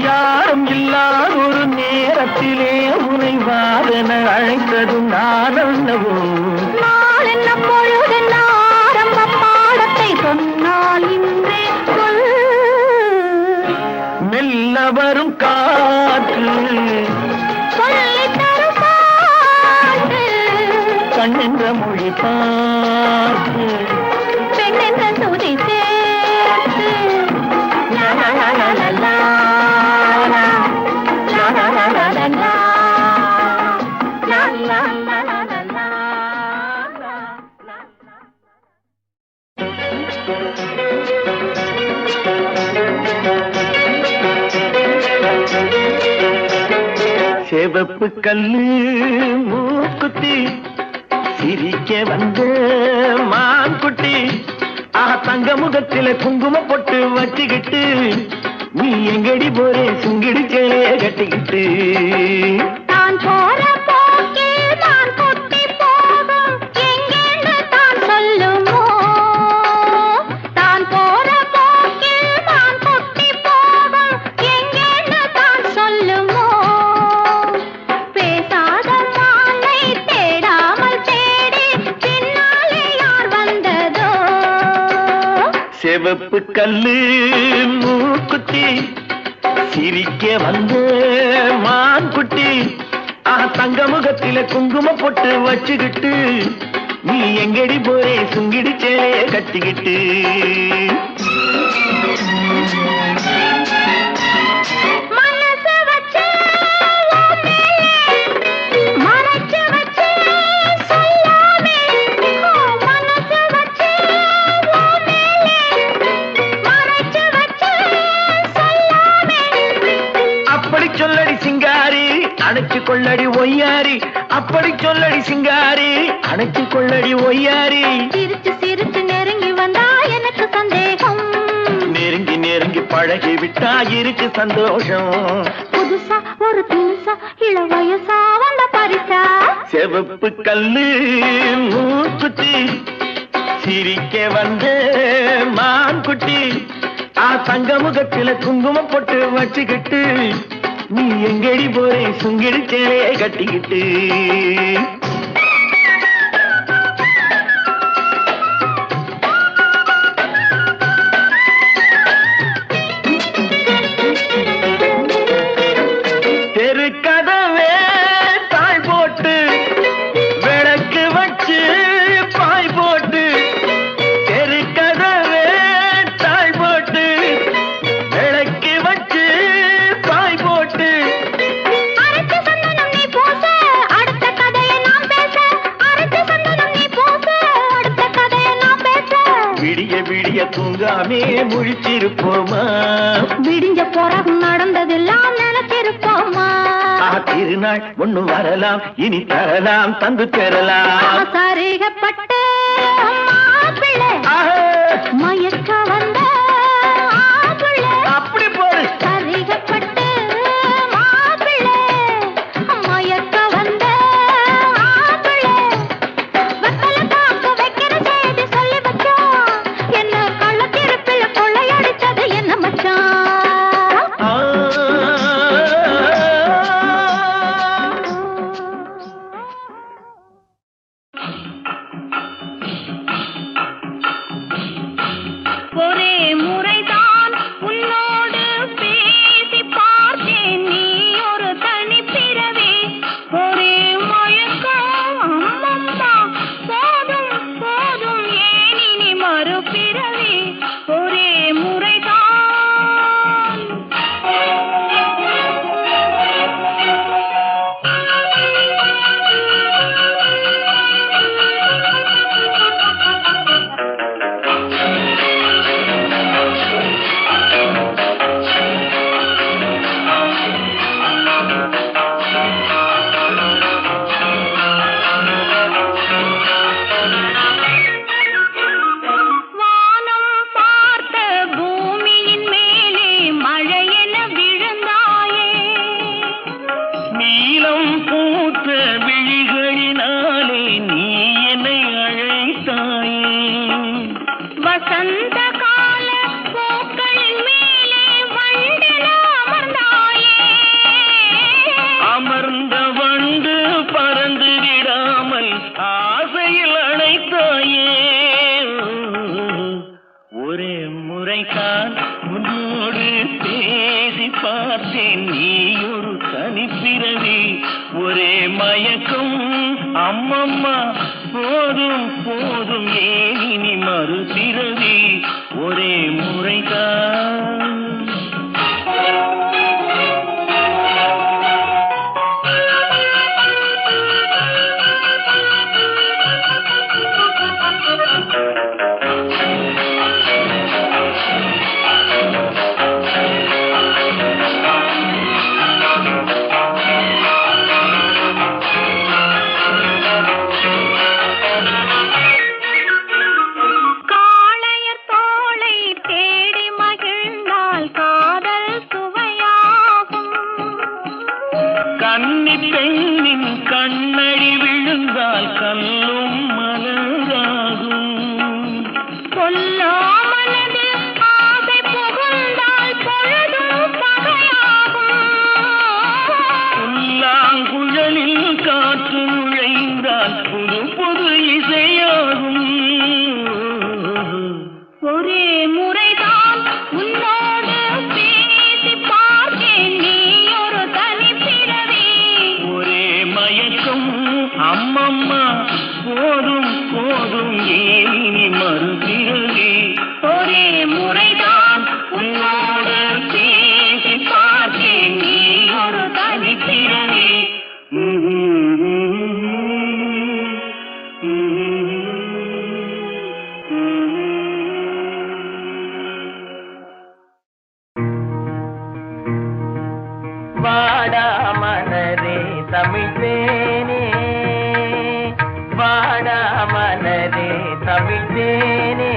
[SPEAKER 5] யாரும் இல்லாத ஒரு நேரத்திலே உனை வாதன அழைத்ததும் நான் அல்லவோ
[SPEAKER 2] நாள் என்ன பொழுதென்ன ஆரம்ப பாடத்தை சொன்னால் இன்றே சொல்
[SPEAKER 5] மெல்ல வரும் காற்று
[SPEAKER 2] சொல்லித் தரும் பாட்டு
[SPEAKER 5] கண்ணென்ற மொழி பார்த்து
[SPEAKER 2] பெண்ணென்ற சுதி சேர்த்து லா லா லா லா லா லா லா லா லா லா லா லா லா லா லா லா லா லா.
[SPEAKER 5] சிவப்பு கல்லு மூக்குத்தி சிரிக்க வந்த மான்குட்டி தங்க முகத்தில குங்கும பொட்டு வச்சுக்கிட்டு நீ எங்கடி போறே சுங்கிடி சேலைய கட்டிக்கிட்டு
[SPEAKER 2] நான் போற போக்கில் நான் கொட்டி போகும் எங்கேன்னு தான் சொல்லுமோ நான் போற போக்கில் நான் கொட்டி போகும் எங்கேன்னு தான் சொல்லுமோ பேசாத மாலை தேடாமல் தேடி பின்னாலே யார் வந்ததோ
[SPEAKER 5] சிவப்பு கல்லு மூக்குத்தி சிரிக்க வந்த மான்குட்டி தங்க முகத்தில குங்கும பொட்டு வச்சுக்கிட்டு நீ எங்கடி போறே சுங்கிடி சேலைய கட்டிக்கிட்டு
[SPEAKER 2] மனசு வச்சு உன் மேலே மறைச்சு வச்சு சொல்லாமே மனசு வச்சு உன் மேலே மறைச்சு வச்சு சொல்லாமே
[SPEAKER 5] அப்படி சொல்லடி சிங்காரி அணைச்சு கொள்ளடி ஒய்யாரி அப்படி சொல்லடி சிங்காரி அணைச்சு கொள்ளடி ஒய்யாரி
[SPEAKER 2] சிரிச்சு சிரிச்சு நெருங்கி வந்தா எனக்கு சந்தேகம்
[SPEAKER 5] நெருங்கி நெருங்கி பழகி விட்டா இருக்கு சந்தோஷம்
[SPEAKER 2] புதுசா ஒரு தினுசா இள வயசா வந்த பரிசா
[SPEAKER 5] சிவப்பு கல்லு மூக்குத்தி சிரிக்க வந்த மான்குட்டி தங்க முகத்தில குங்குமம் போட்டு வச்சுக்கிட்டு நீ எங்கடி போறே சுங்கிடி சேலையை கட்டிக்கிட்டு தெருக்கதவே தாய் போட்டு விளக்கு வச்சு பாய் போட்டு தெருக்கதவே தாய் போட்டு விளக்கு வச்சு பாய் போட்டு
[SPEAKER 2] அரைச்சு சந்தனம் நீ பூச அடுத்த கதையை நாம் பேச அரைச்சு சந்தனம் நீ பூச அடுத்த கதையை நாம் பேச
[SPEAKER 5] விடிய விடிய தூங்காமே முழிச்சிருப்போமா
[SPEAKER 2] விடிஞ்ச பிறகு நடந்ததெல்லாம் நினைச்சிருப்போமா
[SPEAKER 5] திருநாள் ஒண்ணு வரலாம் இனி தரலாம் தந்து பெறலாம்
[SPEAKER 2] சரிகப்பட்டு மாப்பிள்ளை மயக்க வந்த ஆப்பிள்ளை
[SPEAKER 5] அப்படி போடு
[SPEAKER 2] சரிகப்பட்டு மாப்பிள்ளை மயக்க வந்த ஆப்பிள்ளை வெத்தலை பாக்கு வைக்கிற செய்தி சொல்லி வச்சா
[SPEAKER 5] ஒரு தனிப்பிறவி ஒரே மயக்கம் அம்மம்மா போதும் போதும் ஏன் இனி மறுபிறவி ஒரே முறைதான் பெண்ணின் கண்ணடி விழுந்தால் கல்லும் மலராகும்
[SPEAKER 2] கொல்லாமலது ஆசை புகுந்தால் பொழுதும் பகையாகும்
[SPEAKER 5] புல்லாங்குழலில் காற்று நுழைந்தால் புது புது இசையாகும்
[SPEAKER 2] ஒரே முறைதான் உன்னோடு பேசி பார்த்தேன் நீ ஒரு தனிப்பிறவி
[SPEAKER 5] அம்மம்மா போதும் போதும் ஏன் இனி மறுபிறவி
[SPEAKER 2] ஒரே முறைதான் உன்னோடு பேசி பார்த்தேன் நீ ஒரு தனிப்பிறவி
[SPEAKER 5] வாடா மலரே தமிழ் தேனே வாடா மலரே தமிழ் தேனே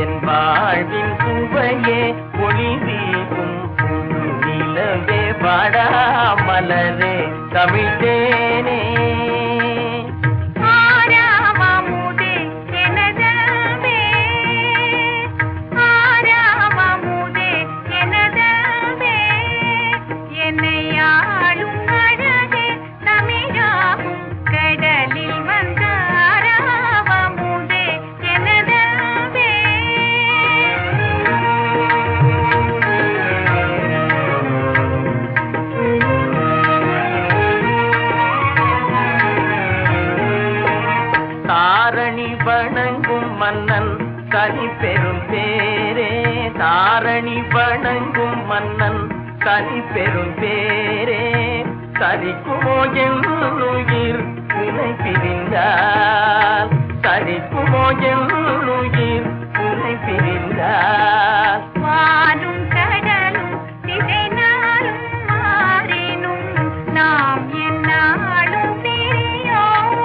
[SPEAKER 5] என் வாழ்வின் சுவையே ஒளி வீசும் புது நிலவே வாடா மலரே தமிழ் தேனே தாரணி வணங்கும் மன்னன் தனி பெரும் பேரே தாரணி வணங்கும் மன்னன் தனி பெரும் பேரே சரிக்குமோ என் உயிர் உனை பிரிந்தால் சரிக்குமோ என் உயிர் உனை பிரிந்தால்
[SPEAKER 2] வானும் கடலும் திசை நாளும் மாறினும் நாம் என்னாலும் பிரியோம்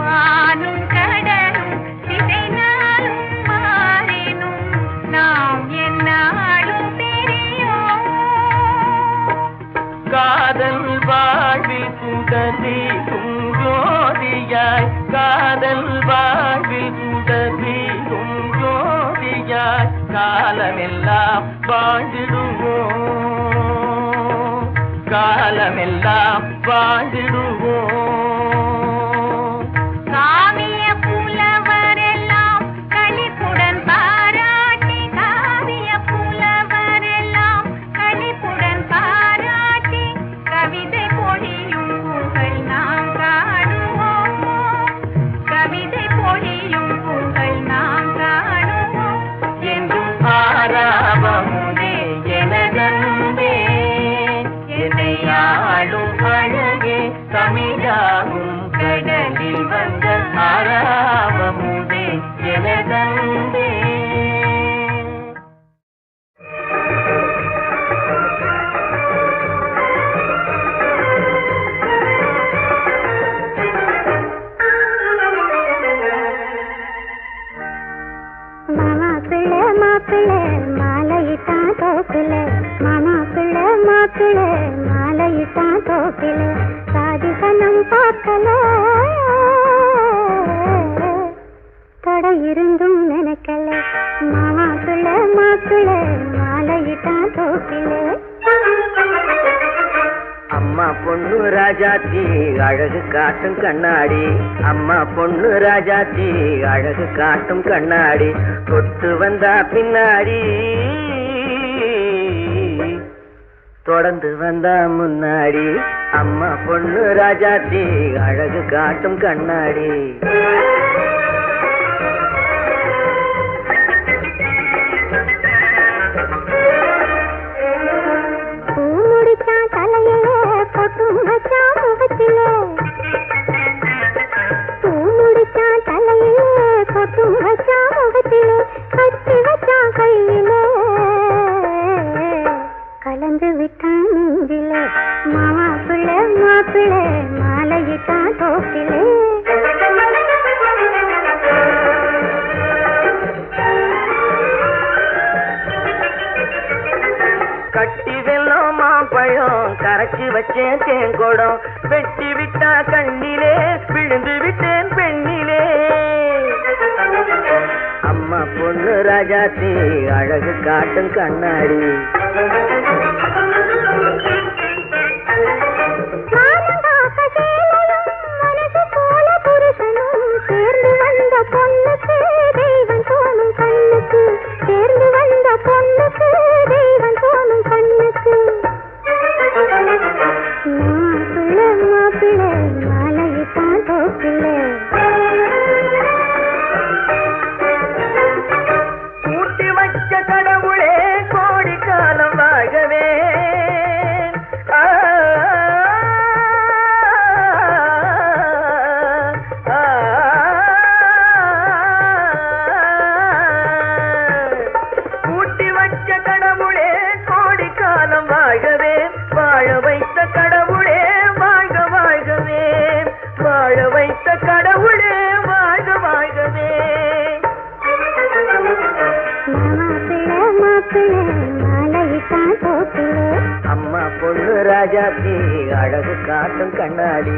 [SPEAKER 2] வானும் கடலும் திசை நாளும் மாறினும் நாம் என்னாலும் பிரியோம்
[SPEAKER 5] காதல் வாழ்வில் சுடதீரும் ஜோதியாய் காதல் வாழ்வில் சுடதீரும் ஜோதியாய் காலமெல்லாம் வாழ்ந்திடுவோம் காலமெல்லாம் வாழ்ந்திடுவோம்
[SPEAKER 2] காவிய புலவரெல்லாம் களிப்புடன் பாராட்டி காவிய புலவரெல்லாம் களிப்புடன் பாராட்டி கவிதை பொழியும் புகழ் நாம் காணுவோம் கவிதை பொழியும் புகழ் நாம் காணுவோம்
[SPEAKER 5] என்றும் ஆராவமுதே எனதன்பே என்னை ஆளும் அழகே தமிழாகும் கடலில் வந்த ஆராவமுதே எனதன்பே
[SPEAKER 2] மாப்பிள்ளை மாலையிட்டான் தோப்புல மாப்பிள்ளை மாலையிட்டான் தோப்புல சாதிசனம் பார்க்கல தடை இருந்தும் நினைக்கல மாப்பிள்ளை மாலையிட்டான் தோப்புல
[SPEAKER 5] அம்மா பொண்ணு ராஜாத்தி அழகு காட்டும் கண்ணாடி அம்மா பொண்ணு ராஜாத்தி அழகு காட்டும் கண்ணாடி கொத்து வந்தா பின்னாடி தொடர்ந்து வந்தா முன்னாடி அம்மா பொண்ணு ராஜாத்தி அழகு காட்டும் கண்ணாடி.
[SPEAKER 2] கலந்து விட்டான் நெஞ்சிலே மாப்பிள்ளை மாப்பிள்ளை மாலையிட்டான் தோப்பிலே.
[SPEAKER 5] கட்டி வெல்லம் மாம்பழம் கரைச்சி வச்சேன் தேங்கோடம் வெட்டி விட்டா கண்ணிலே விழுந்து விட்டேன் பெண்ணிலே. அம்மா பொண்ணு ராஜாத்தி அழகு காட்டும் கண்ணாடி.
[SPEAKER 2] சேர்ந்து வந்த பொண்ணுக்கு தெய்வம் தோணும் கண்ணுக்கு, சேர்ந்து வந்த பொண்ணுக்கு தெய்வம் தோணும் கண்ணுக்கு. மாப்பிள்ளை மாப்பிள்ளை மாலையிட்டான் தோப்பிள்ளை.
[SPEAKER 5] கூட்டி வச்ச கடவுளே கோடி காலம் வாழவே. கூட்டி வச்ச கடவுளே கோடி காலம் வாழவே. வாழ வைத்த கடவுளே வாழ்க வாழ்கவே. வாழ வைத்த கடவுளே வாழ்க வாழ்கவே.
[SPEAKER 2] மாப்பிள்ளை மாப்பிள்ளை மாலையிட்டான் தோப்பிலே.
[SPEAKER 5] அம்மா பொண்ணு ராஜாத்தி அழகு காட்டும் கண்ணாடி.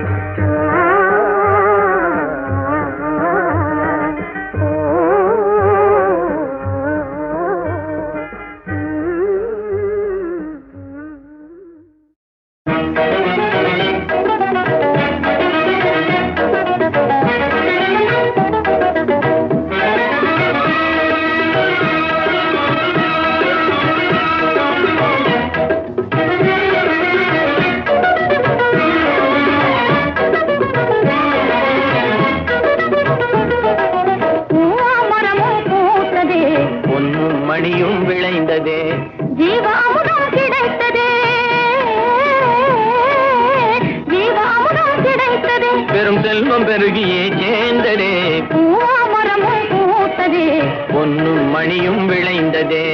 [SPEAKER 5] மணியும் விளைந்ததே
[SPEAKER 2] ஜீவாமுதம் கிடைத்ததே, ஜீவாமுதம் கிடைத்ததே.
[SPEAKER 5] பெரும் செல்வம் பெருகியே சேர்ந்ததே
[SPEAKER 2] பூவாமரமும் பூத்ததே,
[SPEAKER 5] பொன்னும் மணியும் விளைந்ததே.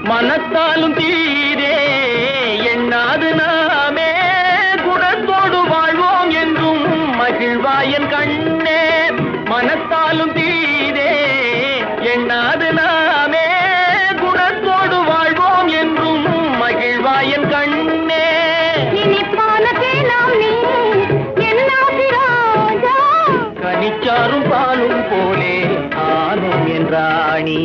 [SPEAKER 5] மனத்தாலும் தீரே எண்ணாது நாமே குணத்தோடு வாழ்வோம் என்றும் மகிழ்வாயன் கண்ணே. மனத்தாலும் தீரே எண்ணாது நாமே குணத்தோடு வாழ்வோம் என்றும் மகிழ்வாயன் கண்ணே. கனிச்சாரும் பாலும் போலே ஆனோம் என்றாணி.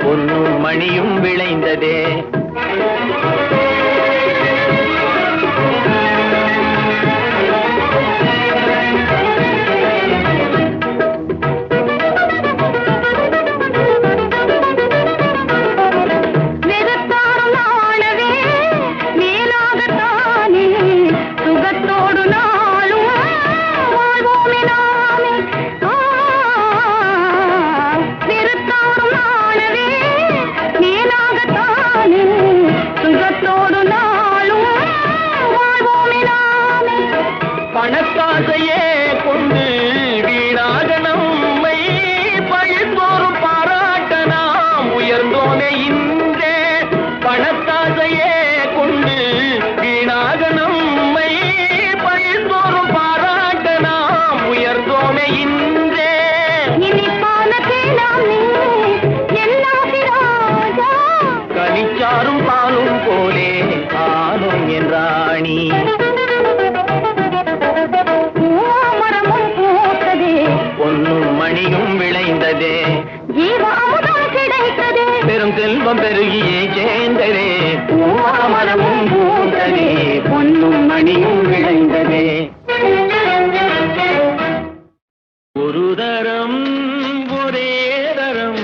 [SPEAKER 5] பொன்னும் மணியும் விளைந்ததே.
[SPEAKER 2] சுகத்தோடு நாளும் வாழ்வோமே நாமே.
[SPEAKER 5] ராணி.
[SPEAKER 1] மரமும் பூத்ததே,
[SPEAKER 5] பொன்னும் மணியும் விளைந்ததே,
[SPEAKER 1] ஜீவாமுதம் கிடைத்ததே,
[SPEAKER 5] பெரும் செல்வம் பெருகியே சேர்ந்ததே. மரமும் பூத்ததே, பொன்னும் மணியும் விளைந்ததே. ஒரு தரம் ஒரே தரம்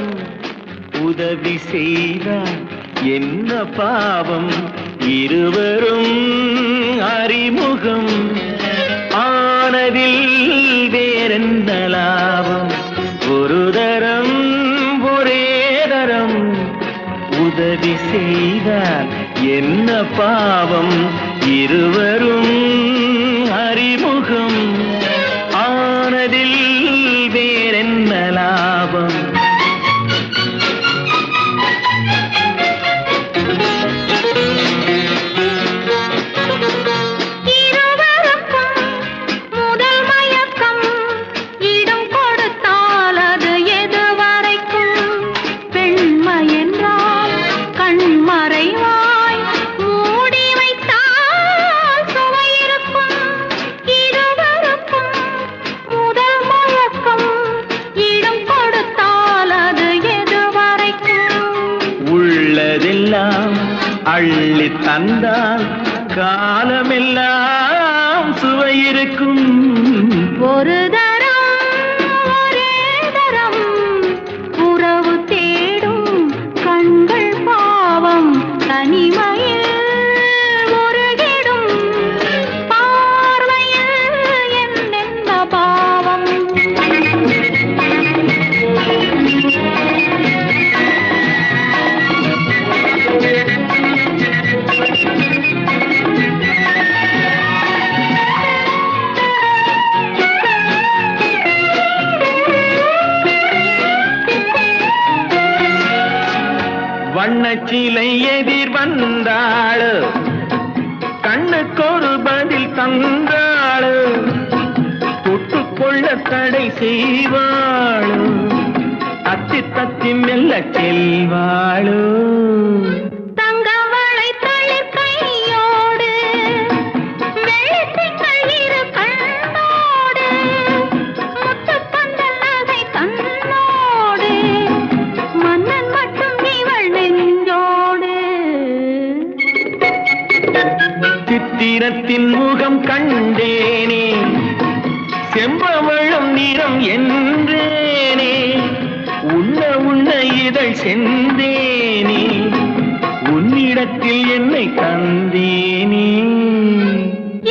[SPEAKER 5] உதவி செய்தார் என்ன பாவம், இருவரும் அறிமுகம் ஆனதில் வேறென்ன லாபம். ஒரு தரம் ஒரே தரம் உதவி செய்தார் என்ன பாவம், இருவரும் அறிமுகம் ஆனதில் வேறென்ன லாபம். அள்ளி தந்தால் காலமெல்லாம் சுவை இருக்கும்.
[SPEAKER 1] ஒரு தரம் ஒரே தரம் உறவு தேடும் கண்கள் பாவம், தனிமையில் முருகிடும் பார்வையில் என்னென்ன பாவம்.
[SPEAKER 5] வண்ணச்சிலை எதிர் வந்தாள், கண்ணுக்கொரு பதில் தந்தாள், தொட்டுக்கொள்ள தடை செய்வாள், தத்தி தத்தி மெல்ல செல்வாள். சித்திரத்தின் முகம் கண்டேனே, செம்பவளம் நிறம் என்றேனே, உண்ண உண்ண இதழ் செந்தேனே, உன்னிடத்தில் என்னை தந்தேனே.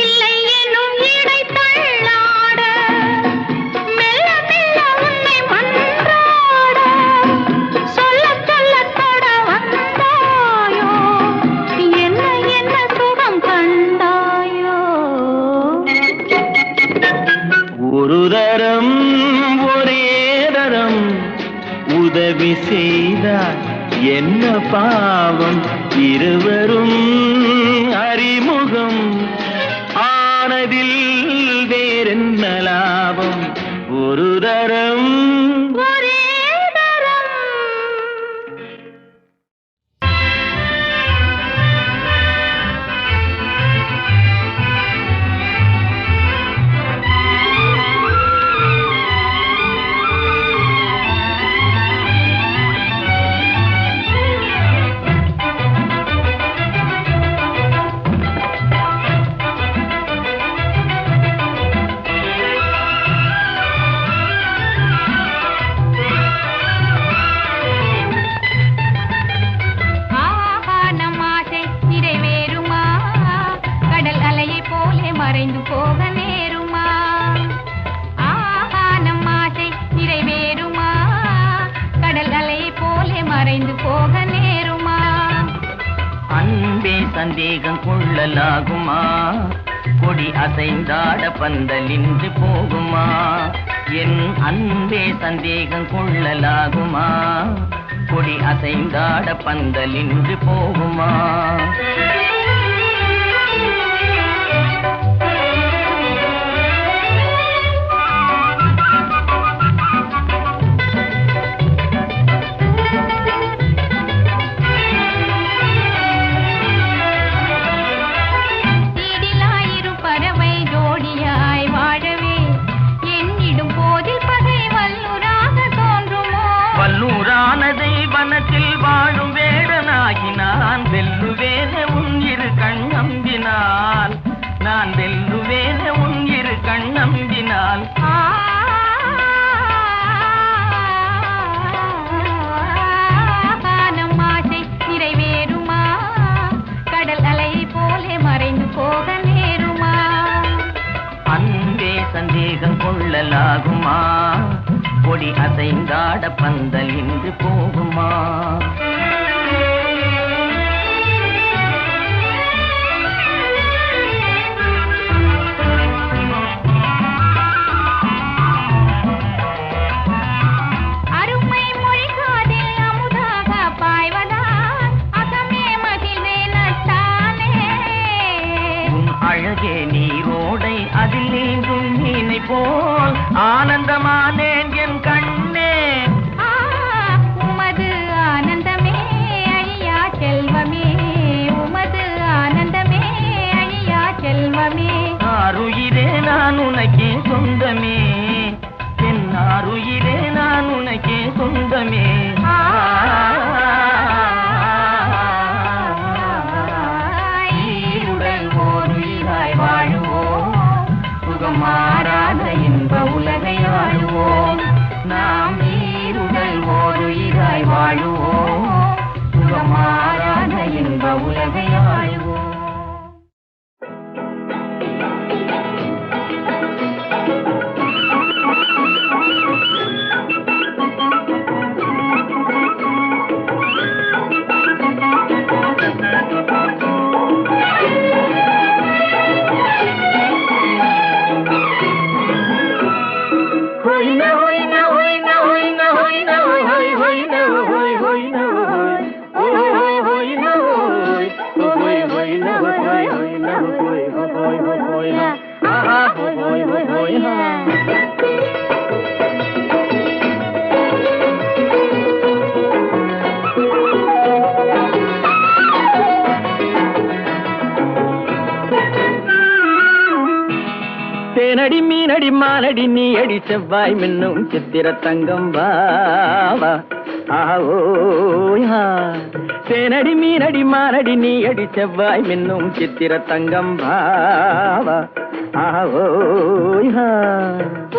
[SPEAKER 1] இல்லை எனும் இடை தள்ளாட, மெல்ல மெல்ல உன்னை மன்றாட, சொல்ல சொல்ல தொட வந்தாயோ, என்ன என்ன சுகம் கண்டாயோ.
[SPEAKER 5] ஒரு தரம் ஒரே தரம் உதவி செய்தார் என்ன பாவம், இருவரும் அறிமுகம் ஆனதில் வேறென்ன லாபம். ஒரு தரம்
[SPEAKER 1] ஒரே தரம்.
[SPEAKER 5] சந்தேகம் கொள்ளலாகுமா, கொடி அசைந்தாட பந்தலின்றி போகுமா, என் அன்பே சந்தேகம் கொள்ளலாகுமா, கொடி அசைந்தாட பந்தலின்றி போகுமா. நான் வெல்லுவேன் உன் இரு கண் நம்பினால்.
[SPEAKER 2] நம் ஆசை நிறைவேறுமா? கடல் அலை போலே மறைந்து போக நேருமா?
[SPEAKER 5] அன்பே சந்தேகம் கொள்ளலாகுமா? கொடி அசைந்தாட பந்தல் இன்று போகுமா?
[SPEAKER 2] அருமை மொழி காதில் அமுதாக பாய்வதால் அகமே மகிழ்வே நட்டானே.
[SPEAKER 5] உன் அழகே நீரோடை அதில் நீந்தும் மீனை போல் ஆனந்தமானேன் என் கண்ணே.
[SPEAKER 2] உமது ஆனந்தமே அழியா செல்வமே, உமது ஆனந்தமே அழியா செல்வமே.
[SPEAKER 5] ஆருயிரே நான் உனக்கே சொந்தமே, என் ஆருயிரே நான் உனக்கே சொந்தமே. ஈருடல் ஓருயிராய் வாழுவோம், சுகமாறாத இன்ப உலகை ஆளுவோம். நாம் ஈருடல் ஓருயிராய் வாழுவோம், சுகமாறாத இன்ப உலகை ஆளுவோம். தேனடி மீனடி மானடி நீ அடி செவ்வாய் மின்னும் சித்திர தங்கம் வாவா. ஆவோயா தேனடி மீனடி மானடி நீ அடி செவ்வாய் மின்னும் சித்திர தங்கம் வாவா. ஆவோயா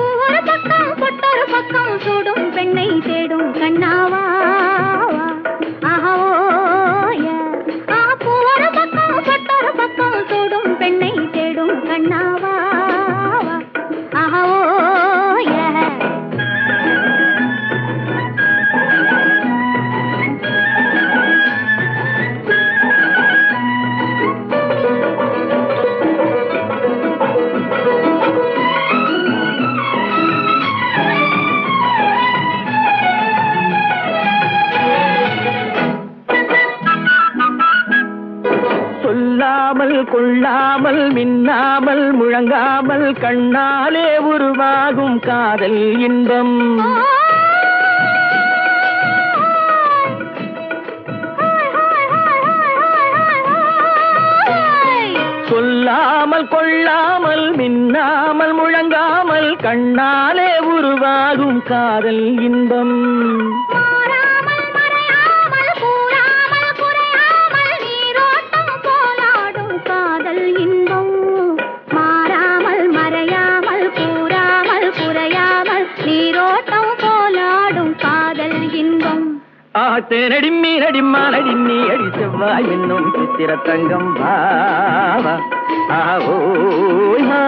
[SPEAKER 2] ஒரு பக்கம் பொட்டொரு பக்கம் சூடும் பெண்ணை தேடும் கண்ணாவா. ஒரு பக்கம் பொட்டொரு பக்கம் சூடும் பெண்ணை தேடும் கண்ணாவா.
[SPEAKER 5] சொல்லாமல் கொள்ளாமல் மின்னாமல் முழங்காமல் கண்ணாலே உருவாகும் காதல் இன்பம். சொல்லாமல் கொள்ளாமல் மின்னாமல் முழங்காமல் கண்ணாலே உருவாகும் காதல் இன்பம். தேனடி மீனடி மானடி நீ அடி செவ்வாய் என்னும் சித்திர தங்கம் வாவா. ஆவோயா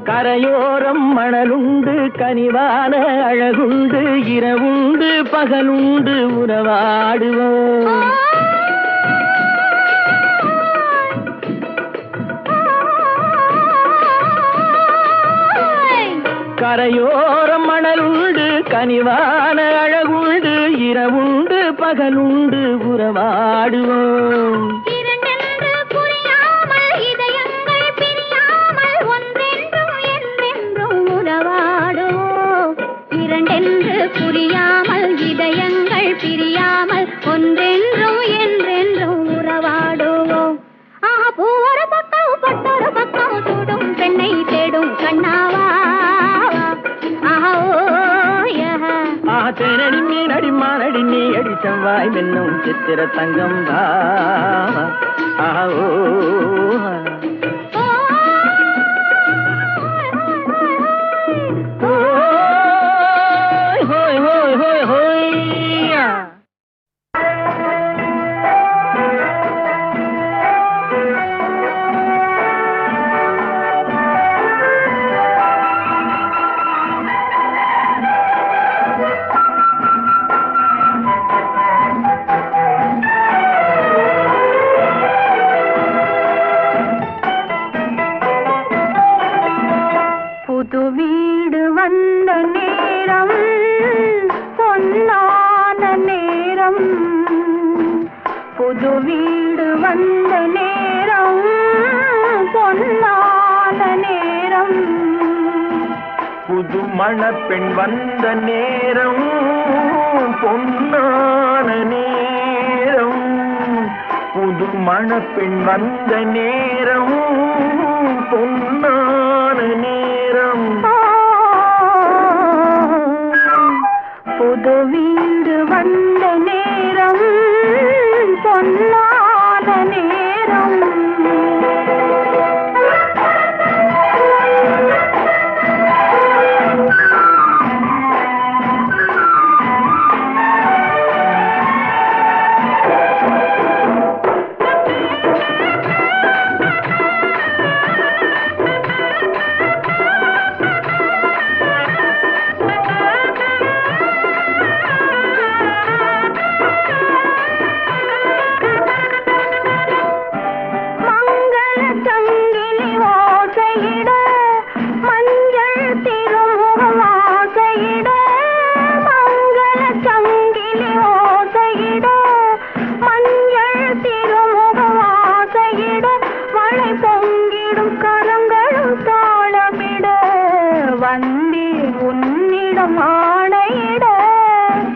[SPEAKER 5] கரையோரம் மணலுண்டு கனிவான அழகுண்டு இரவுண்டு பகலுண்டு உறவாடுவோம். கரையோரம் மணலுண்டு கனிவான அழகுண்டு இரவுண்டு பகலுண்டு உறவாடுவோம்.
[SPEAKER 2] புரியாமல் இதயங்கள்
[SPEAKER 5] தேனடி மீனடி மானடி நீ அடி செவ்வாய் மின்னும் சித்திர தங்கம் வா ஆஹோ ஹோய் ஹோய் ஹோய் ஹோய்
[SPEAKER 2] புது வீடு வந்த நேரம் பொன்னான நேரம் புது வீடு வந்த நேரம் பொன்னான நேரம்
[SPEAKER 5] புது மணப்பெண் வந்த நேரம் பொன்னான நேரம் புது மணப்பெண் வந்த நேரம் பொன்னான நேரம்
[SPEAKER 2] புது வீடு வந்த நேரம் பொன்னான நேரம்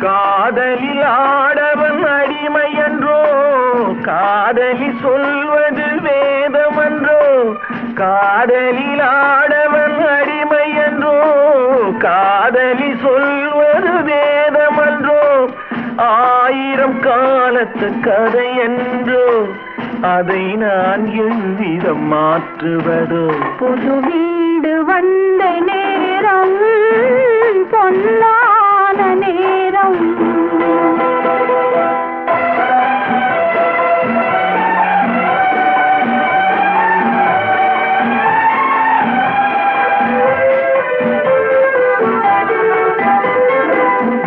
[SPEAKER 5] காதலில் ஆடவன் அடிமை என்றோ காதலி சொல்வது வேதமன்றோ காதலில் ஆடவன் அடிமை என்றோ காதலி சொல்வது வேதமன்றோ ஆயிரம் காலத்து கதை என்றோ அதை நான் எவ்விதம் மாற்றுவதோ
[SPEAKER 2] புது வீடு வந்த நேரம் பொன்னான நேரம்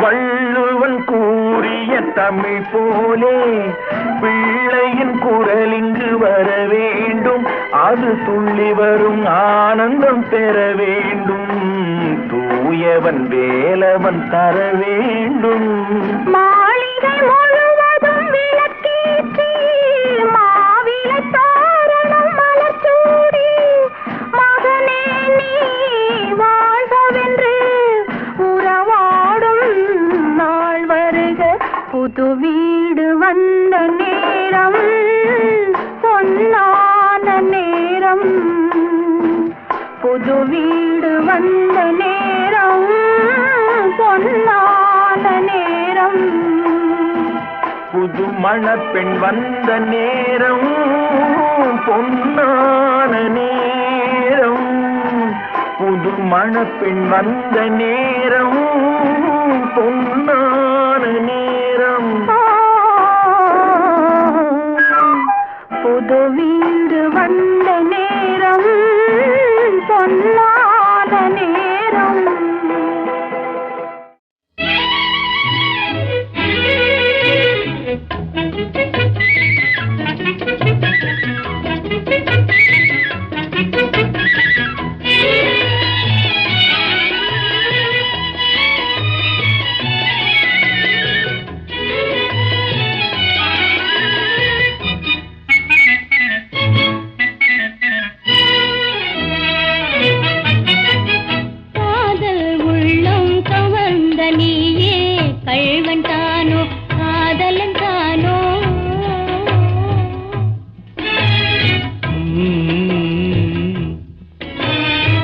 [SPEAKER 5] வள்ளுவன் கூறிய தமிழ் போலே பிள்ளையின் குரல் இங்கு வர வேண்டும் அது துள்ளி வரும் ஆனந்தம் பெற வேண்டும் தூயவன் வேலவன் தர வேண்டும்
[SPEAKER 2] மாளிகை முழுவதும் விளக்கேற்றி மாவிலை தோரணம் மலர்ச்சூடி மகனே நீ வாழ்கவென்று உறவாடும் நாள் வருக புது வீடு வந்த நேரம் பொன்னான நேரம் புது வீடு வந்த நேரம் பொன்னான நேரம்
[SPEAKER 5] புது மணப்பெண் வந்த நேரம் பொன்னான நேரம் புது மணப்பெண் வந்த நேரம் பொன்னான நேரம்
[SPEAKER 2] புது வீடு வந்த நேரம் பொன்னான நேரம்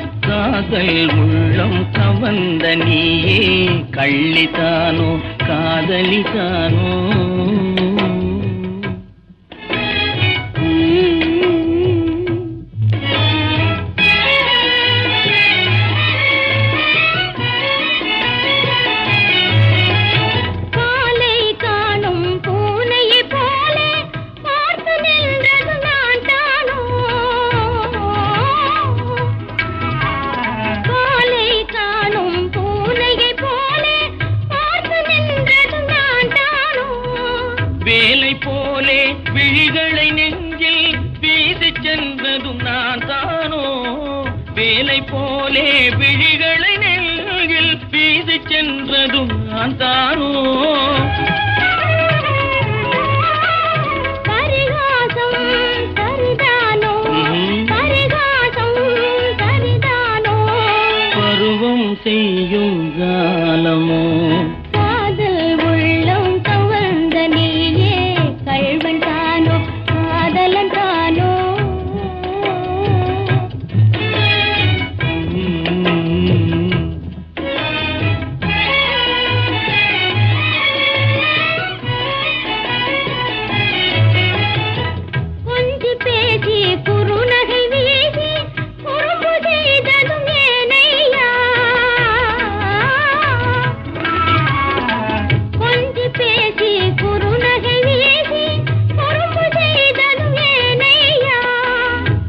[SPEAKER 3] காதல் உள்ளம் கவர்ந்த நீயே கள்ளித்தானோ காதலித்தானோ வேலை போலே விழிகளை நெஞ்சில் வீசி சென்றதும் நான் தானோ வேலை போலே விழிகளை நெஞ்சில் வீசி சென்றதும் நான் தானோ
[SPEAKER 2] பரிகாசம் சரிதானோ பரிகாசம் சரிதானோ
[SPEAKER 3] பருவம் செய்யும் காலமோ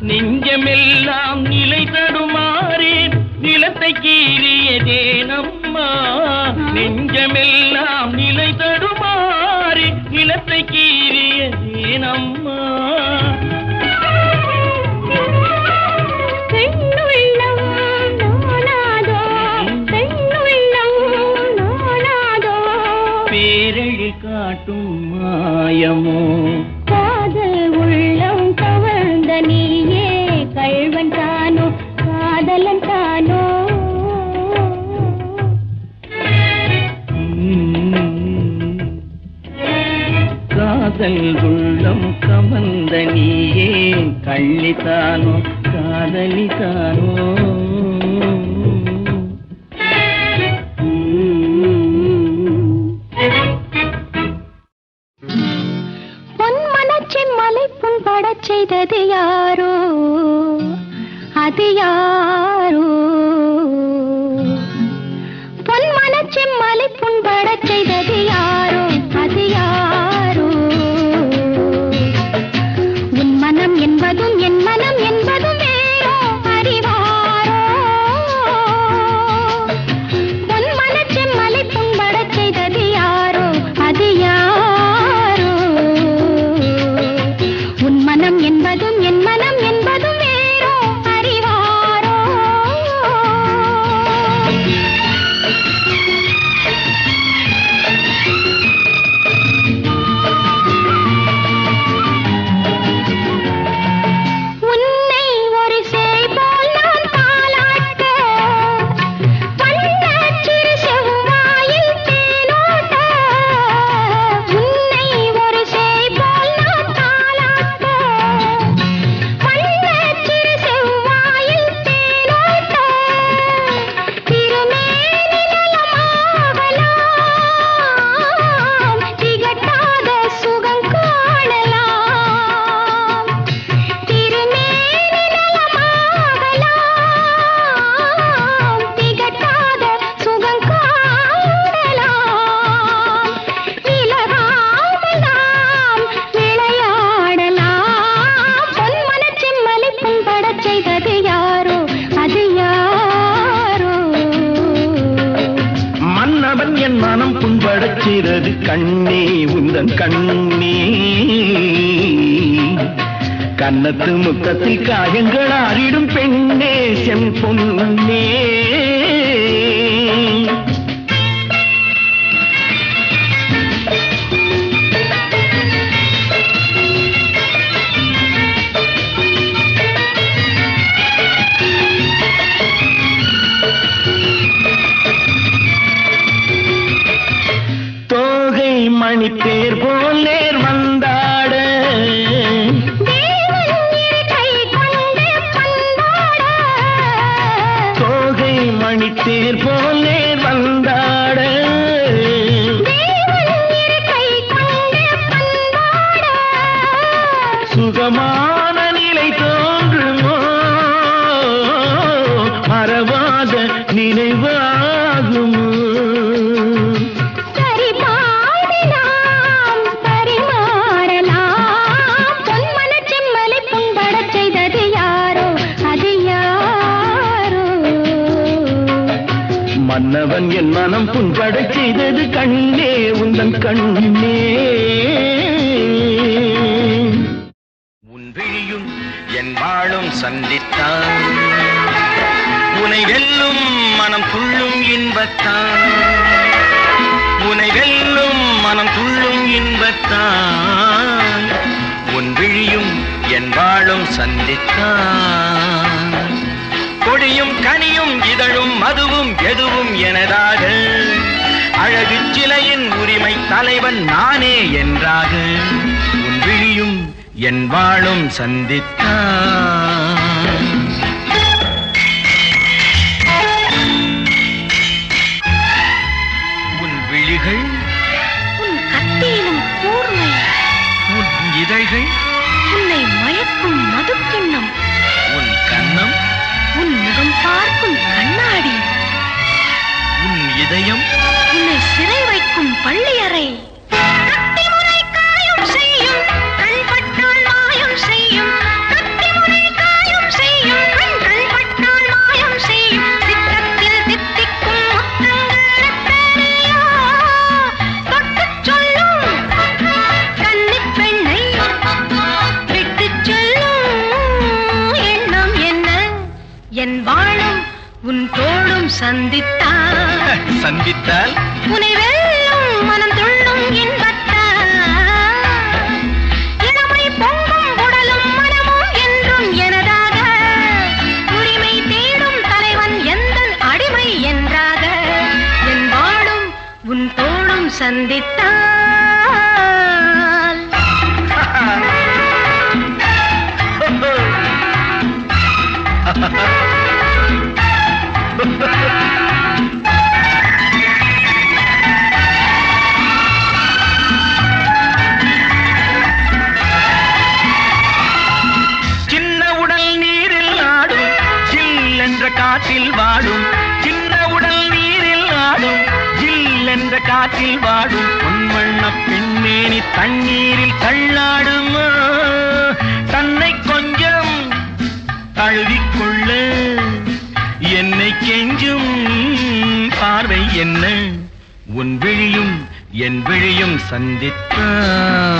[SPEAKER 3] நெஞ்சமெல்லாம் நிலை தடுமாறி நிலத்தை கீறியதேனம்மா நெஞ்சமெல்லாம் நிலை தடுமாறி நிலத்தை கீறியதேனம்மா
[SPEAKER 2] பெண்ணுள்ளம் நானாதோ பெண்ணுள்ளம் நானாதோ
[SPEAKER 3] பேரழி காட்டும் மாயமோ
[SPEAKER 2] காதல் உள்ளம் கவர்ந்த நீயே கள்வன் தானோ காதலன் தானோ
[SPEAKER 3] காதல் உள்ளம் கவர்ந்த நீயே கள்ளித்தானோ காதலித்தானோ
[SPEAKER 1] செய்தது யாரோ அது யாரோ பொன் மனச்செம்மலை புண்படச் செய்தது யாரோ அது யாரோ உன் மனம் என்பதும் என் மனம் என்பதும் வேறோ அறிவாரோ பொன் மனச்செம்மலை புண்படச் செய்தது யாரோ அது யாரோ உன் மனம் என்பதும் என் மனம் என்பதும் வேறோ அறிவாரோ உன்னை ஒரு சேய் போல் நான் தாலாட்ட வண்ணச் சிறு செவ்வாயில் தேனோட்ட உன்னை ஒரு சேய் போல் நான் தாலாட்ட வண்ணச் சிறு செவ்வாயில் தேனோட்ட திருமேனி நலமாகலாம் திகட்டாத சுகம் காணலாம் திருமேனி நலமாகலாம் திகட்டாத சுகம் காணலாம் விலகாமல் நாம் விளையாடலாம் பொன் மனச்செம்மலை புண்படச் செய்தது யாரோ அது யாரோ
[SPEAKER 3] மன்னவன் என் மனம் புண்படச் செய்தது கண்ணே உந்தன் கண்ணே கன்னத்து முத்தத்தில் காயங்கள் ஆறிடும் பெண்ணே செம்பொன்னே தோகை மணி பேர் போல் நேர் வந்தாட
[SPEAKER 1] தேவன் இரு கை கொண்டு பந்தாட
[SPEAKER 3] தோகை மணி தேர் போல் நேர் வந்தாட அழச் செய்தது கண்ணே உந்தன் கண்ணே.
[SPEAKER 4] உன் விழியும் என் வாழும் சந்தித்தான், உனை வெல்லும் மனம் துள்ளும் இன்பத்தான், உனை வெல்லும் மனம் துள்ளும் இன்பத்தான். உன் விழியும் என் வாழும் சந்தித்தான், கொடியும் கனியும் இதழும் மதுவும் எதுவும் எனதாக, அழகு சிலையின் உரிமை தலைவன் நானே என்றாக. உன் விழியும் என் வாழும் சந்தித்தான். உன் விழிகள்,
[SPEAKER 2] உன் கத்தியிலும் கூர்மை,
[SPEAKER 4] உன் இதழ்கள்,
[SPEAKER 2] உன்னை மயக்கும் மதுக்கிண்ணம்,
[SPEAKER 4] உன் கன்னம்,
[SPEAKER 2] உன் முகம் பார்க்கும் கண்ணாடி,
[SPEAKER 4] உன் இதயம்,
[SPEAKER 2] உன்னை சிறை வைக்கும் பள்ளியறை. கத்திமுனை காயம் செய்யும் கண்பட்டால் மாயம் செய்யும், கத்திமுனை காயம் செய்யும் கண்கள் பட்டால் மாயம் செய்யும். சித்தத்தில் தித்திக்கும் முத்தங்கள் எத்தனையோ தொட்டுச் சொல்லும் கன்னிப் பெண்ணை விட்டுச் சொல்லும் எண்ணம் என்ன. என் வாழும் உன் தோளும் சந்தித்தால்,
[SPEAKER 4] சந்தித்தால்
[SPEAKER 2] உனை வெல்லும் மனம் துள்ளும் இன்பத்தால். இளமை பொங்கும் உடலும் மனமும் என்றும் எனதாக, உரிமை தேடும் தலைவன் எந்தன் அடிமை என்றாக. என் வாழும் உன் தோளும் சந்தித்தால்.
[SPEAKER 4] சின்ன உடல் நீரில் ஆடும் ஜில் என்ற காற்றில் வாடும், சின்ன உடல் நீரில் ஆடும் ஜில் என்ற காற்றில் வாடும். பொன்வண்ண பெண்மேனி தண்ணீரில் தள்ளாடுமா, தன்னை கொஞ்சம் தழுவிக்கொள்ள என்னை கெஞ்சும் பார்வை என்ன. உன் விழியும் என் விழியும் சந்தித்தான்.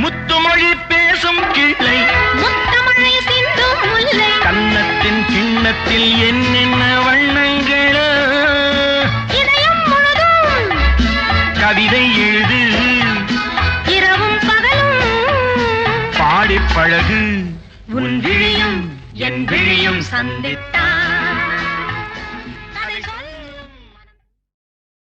[SPEAKER 4] முத்துமொழி பேசும் கிளை,
[SPEAKER 2] முத்தமழை சிந்தும் முல்லை,
[SPEAKER 4] கன்னத்தின் கிண்ணத்தில் என்னென்ன வண்ணங்களோ,
[SPEAKER 2] இதயம் முழுதும்
[SPEAKER 4] கவிதை எழுது
[SPEAKER 2] இரவும் பகலும்
[SPEAKER 4] பாடிப் பழகு. உன் விழியும் என் விழியும் சந்தித்த